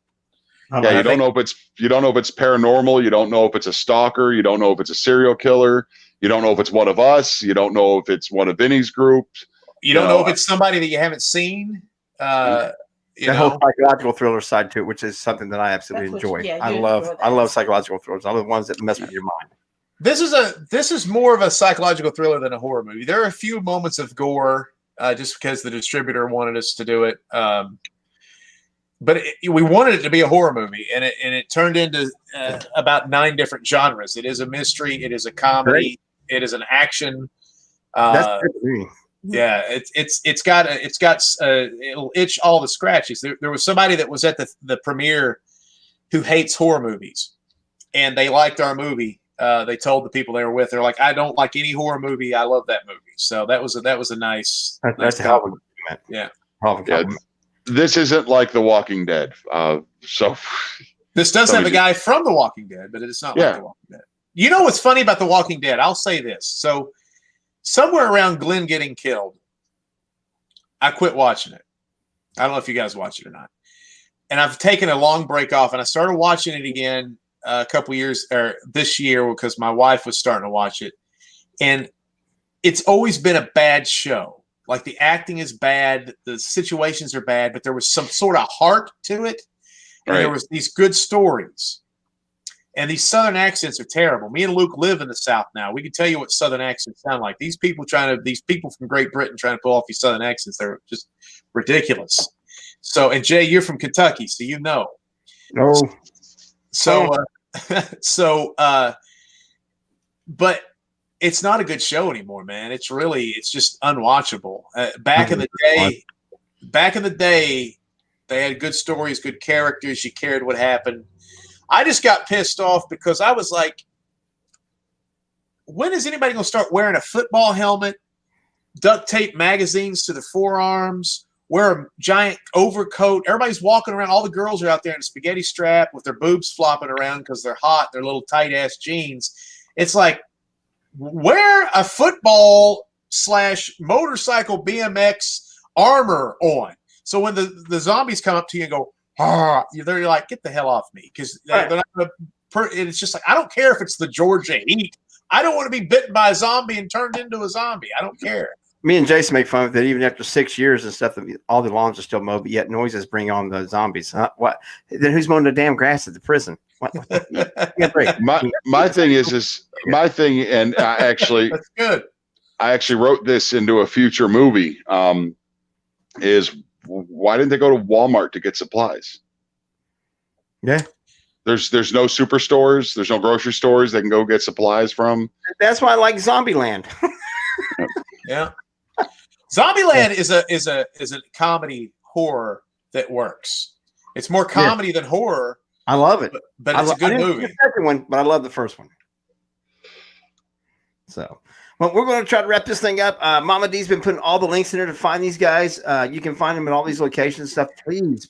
Yeah, you don't know if it's paranormal. You don't know if it's a stalker. You don't know if it's a serial killer. You don't know if it's one of us. You don't know if it's one of Vinnie's groups. You don't know if it's somebody that you haven't seen. That whole psychological thriller side to it, which is something that I absolutely enjoy. I love psychological thrillers. I love the ones that mess with your mind. This is more of a psychological thriller than a horror movie. There are a few moments of gore, just because the distributor wanted us to do it. But we wanted it to be a horror movie, and it turned into about 9 different genres. It is a mystery. It is a comedy. It is an action. That's good to me. Yeah, it'll itch all the scratches. There was somebody that was at the premiere who hates horror movies, and they liked our movie. They told the people they were with, they're like, I don't like any horror movie. I love that movie. So that was a nice. That's a compliment. Yeah. This isn't like The Walking Dead. So this does have a guy from The Walking Dead, but it's not like The Walking Dead. You know what's funny about The Walking Dead? I'll say this. So somewhere around Glenn getting killed, I quit watching it. I don't know if you guys watch it or not. And I've taken a long break off, and I started watching it again a couple years or this year because my wife was starting to watch it. And it's always been a bad show. Like the acting is bad, the situations are bad, but there was some sort of heart to it. And there was these good stories. And these Southern accents are terrible. Me and Luke live in the South now. We can tell you what Southern accents sound like. These people from Great Britain trying to pull off these Southern accents, they're just ridiculous. So, and Jay, you're from Kentucky, so you know. No. But it's not a good show anymore, man. It's just unwatchable. Back in the day, they had good stories, good characters. You cared what happened. I just got pissed off because I was like, when is anybody going to start wearing a football helmet, duct tape magazines to the forearms, wear a giant overcoat? Everybody's walking around. All the girls are out there in a spaghetti strap with their boobs flopping around because they're hot, their little tight-ass jeans. It's like, wear a football/motorcycle BMX armor on. So when the zombies come up to you and go, they're like, get the hell off me, because they're not gonna. It's just like, I don't care if it's the Georgia heat. I don't want to be bitten by a zombie and turned into a zombie. I don't care. Me and Jason make fun of it. Even after 6 years and stuff, all the lawns are still mowed, but yet noises bring on the zombies. What? Then who's mowing the damn grass at the prison? What? My thing is my thing, and I actually that's good. I actually wrote this into a future movie. Is why didn't they go to Walmart to get supplies? Yeah. There's no superstores. There's no grocery stores they can go get supplies from. That's why I like Zombieland. Yeah. Zombieland is a comedy horror that works. It's more comedy than horror. I love it. But it's a good movie. The second one, but I love the first one. So, well, we're going to try to wrap this thing up. Mama D's been putting all the links in there to find these guys. You can find them at all these locations and stuff. Please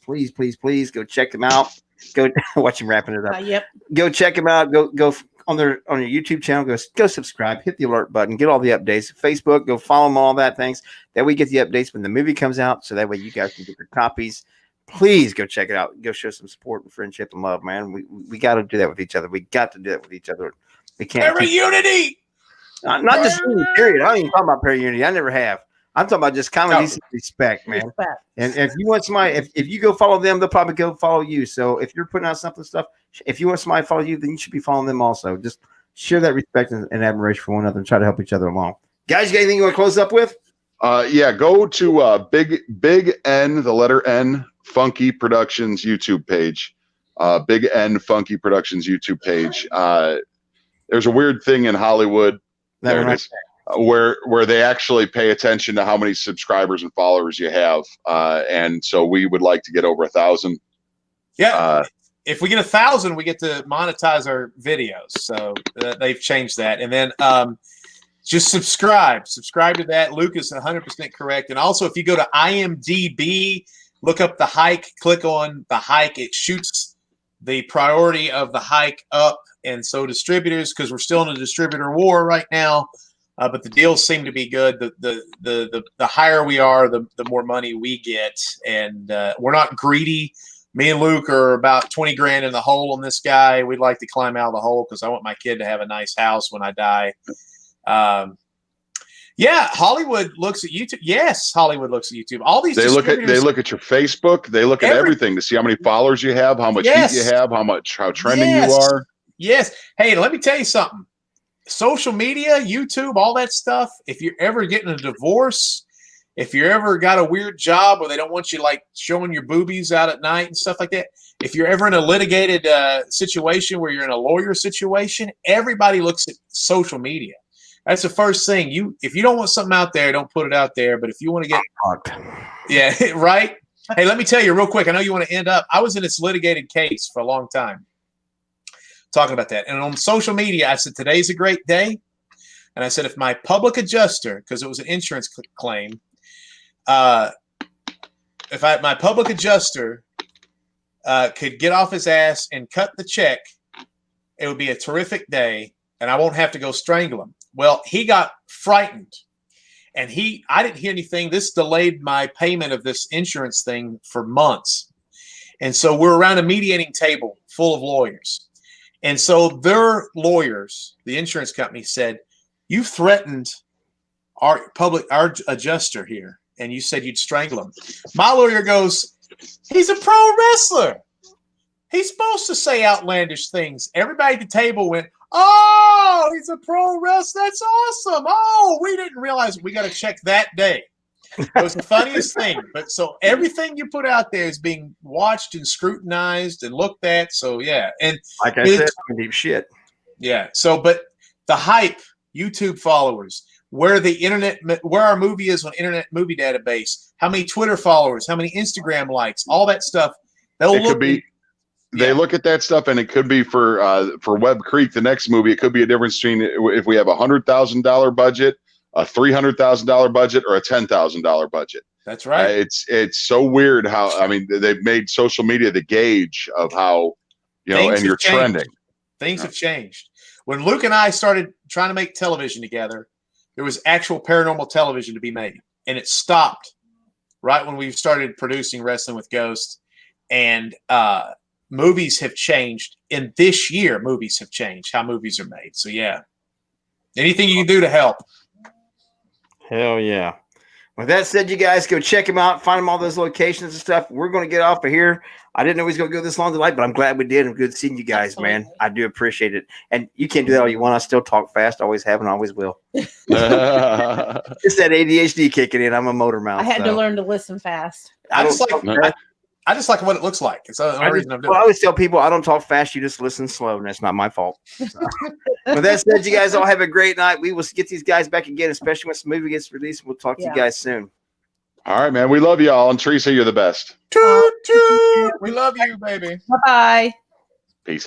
go check them out. Go watch him wrapping it up. Yep. Go check them out. Go on your YouTube channel. Go subscribe. Hit the alert button. Get all the updates. Facebook. Go follow them. All that things. That we get the updates when the movie comes out. So that way you guys can get your copies. Please go check it out. Go show some support and friendship and love, man. We got to do that with each other. We got to do that with each other. We can't. Unity. Not just unity, period. I don't even talk about period unity. I never have. I'm talking about just common decent respect, man. And if you want somebody, if you go follow them, they'll probably go follow you. So if you're putting out stuff, if you want somebody to follow you, then you should be following them also. Just share that respect and admiration for one another and try to help each other along. Guys, you got anything you want to close up with? Yeah, go to Big N, the letter N, Funky Productions YouTube page. Big N Funky Productions YouTube page. There's a weird thing in Hollywood. There it is. Where they actually pay attention to how many subscribers and followers you have, and so we would like to get over 1,000. Yeah, if we get 1,000, we get to monetize our videos. So they've changed that, and then just subscribe to that. Luke is 100% correct, and also if you go to IMDb, look up The Hike, click on The Hike, it shoots the priority of The Hike up, and so distributors, because we're still in a distributor war right now, but the deals seem to be good. The higher we are, the more money we get, and we're not greedy. Me and Luke are about 20 grand in the hole on this guy. We'd like to climb out of the hole because I want my kid to have a nice house when I die. Yeah, Hollywood looks at YouTube. Yes, Hollywood looks at YouTube. All these they look at your Facebook. They look at everything to see how many followers you have, how much heat you have, how trending you are. Yes. Hey, let me tell you something. Social media, YouTube, all that stuff. If you're ever getting a divorce, if you're ever got a weird job where they don't want you like showing your boobies out at night and stuff like that. If you're ever in a litigated situation where you're in a lawyer situation, everybody looks at social media. That's the first thing. If you don't want something out there, don't put it out there. But if you want to get, right. Hey, let me tell you real quick. I know you want to end up. I was in this litigated case for a long time, talking about that. And on social media, I said today's a great day. And I said if my public adjuster, because it was an insurance claim, my public adjuster could get off his ass and cut the check, it would be a terrific day, and I won't have to go strangle him. Well, he got frightened, and I didn't hear anything. This delayed my payment of this insurance thing for months. And so we're around a mediating table full of lawyers. And so their lawyers, the insurance company, said, you threatened our adjuster here, and you said you'd strangle him. My lawyer goes, he's a pro wrestler. He's supposed to say outlandish things. Everybody at the table went, oh, he's a pro wrestler. That's awesome. Oh, we didn't realize we got to check that day. It was the funniest thing. But so everything you put out there is being watched and scrutinized and looked at. So, yeah. And like I said, deep shit. Yeah. So, but the hype, YouTube followers, where our movie is on Internet Movie Database, how many Twitter followers, how many Instagram likes, all that stuff. They look at that stuff, and it could be for Webb Creek, the next movie. It could be a difference between if we have $100,000 budget, a $300,000 budget, or a $10,000 budget. That's right. It's so weird how they've made social media the gauge of how and you're trending. Things have changed. When Luke and I started trying to make television together, there was actual paranormal television to be made, and it stopped right when we started producing Wrestling with Ghosts, and movies have changed. In this year, movies have changed, how movies are made. So, yeah. Anything you can do to help. Hell yeah. With that said, you guys go check him out, find him all those locations and stuff. We're going to get off of here. I didn't know he was going to go this long tonight, but I'm glad we did. I'm good seeing you guys, man. I do appreciate it. And you can do that all you want. I still talk fast. Always have and always will. It's that ADHD kicking in. I'm a motor mouth. I had to learn to listen fast. I just like what it looks like. It's the only reason I'm doing it. I always tell people I don't talk fast. You just listen slow, and that's not my fault. So. With that said, you guys all have a great night. We will get these guys back again, especially once the movie gets released. We'll talk to you guys soon. All right, man. We love you all. And Teresa, you're the best. Toot, toot. We love you, baby. Bye-bye. Peace out.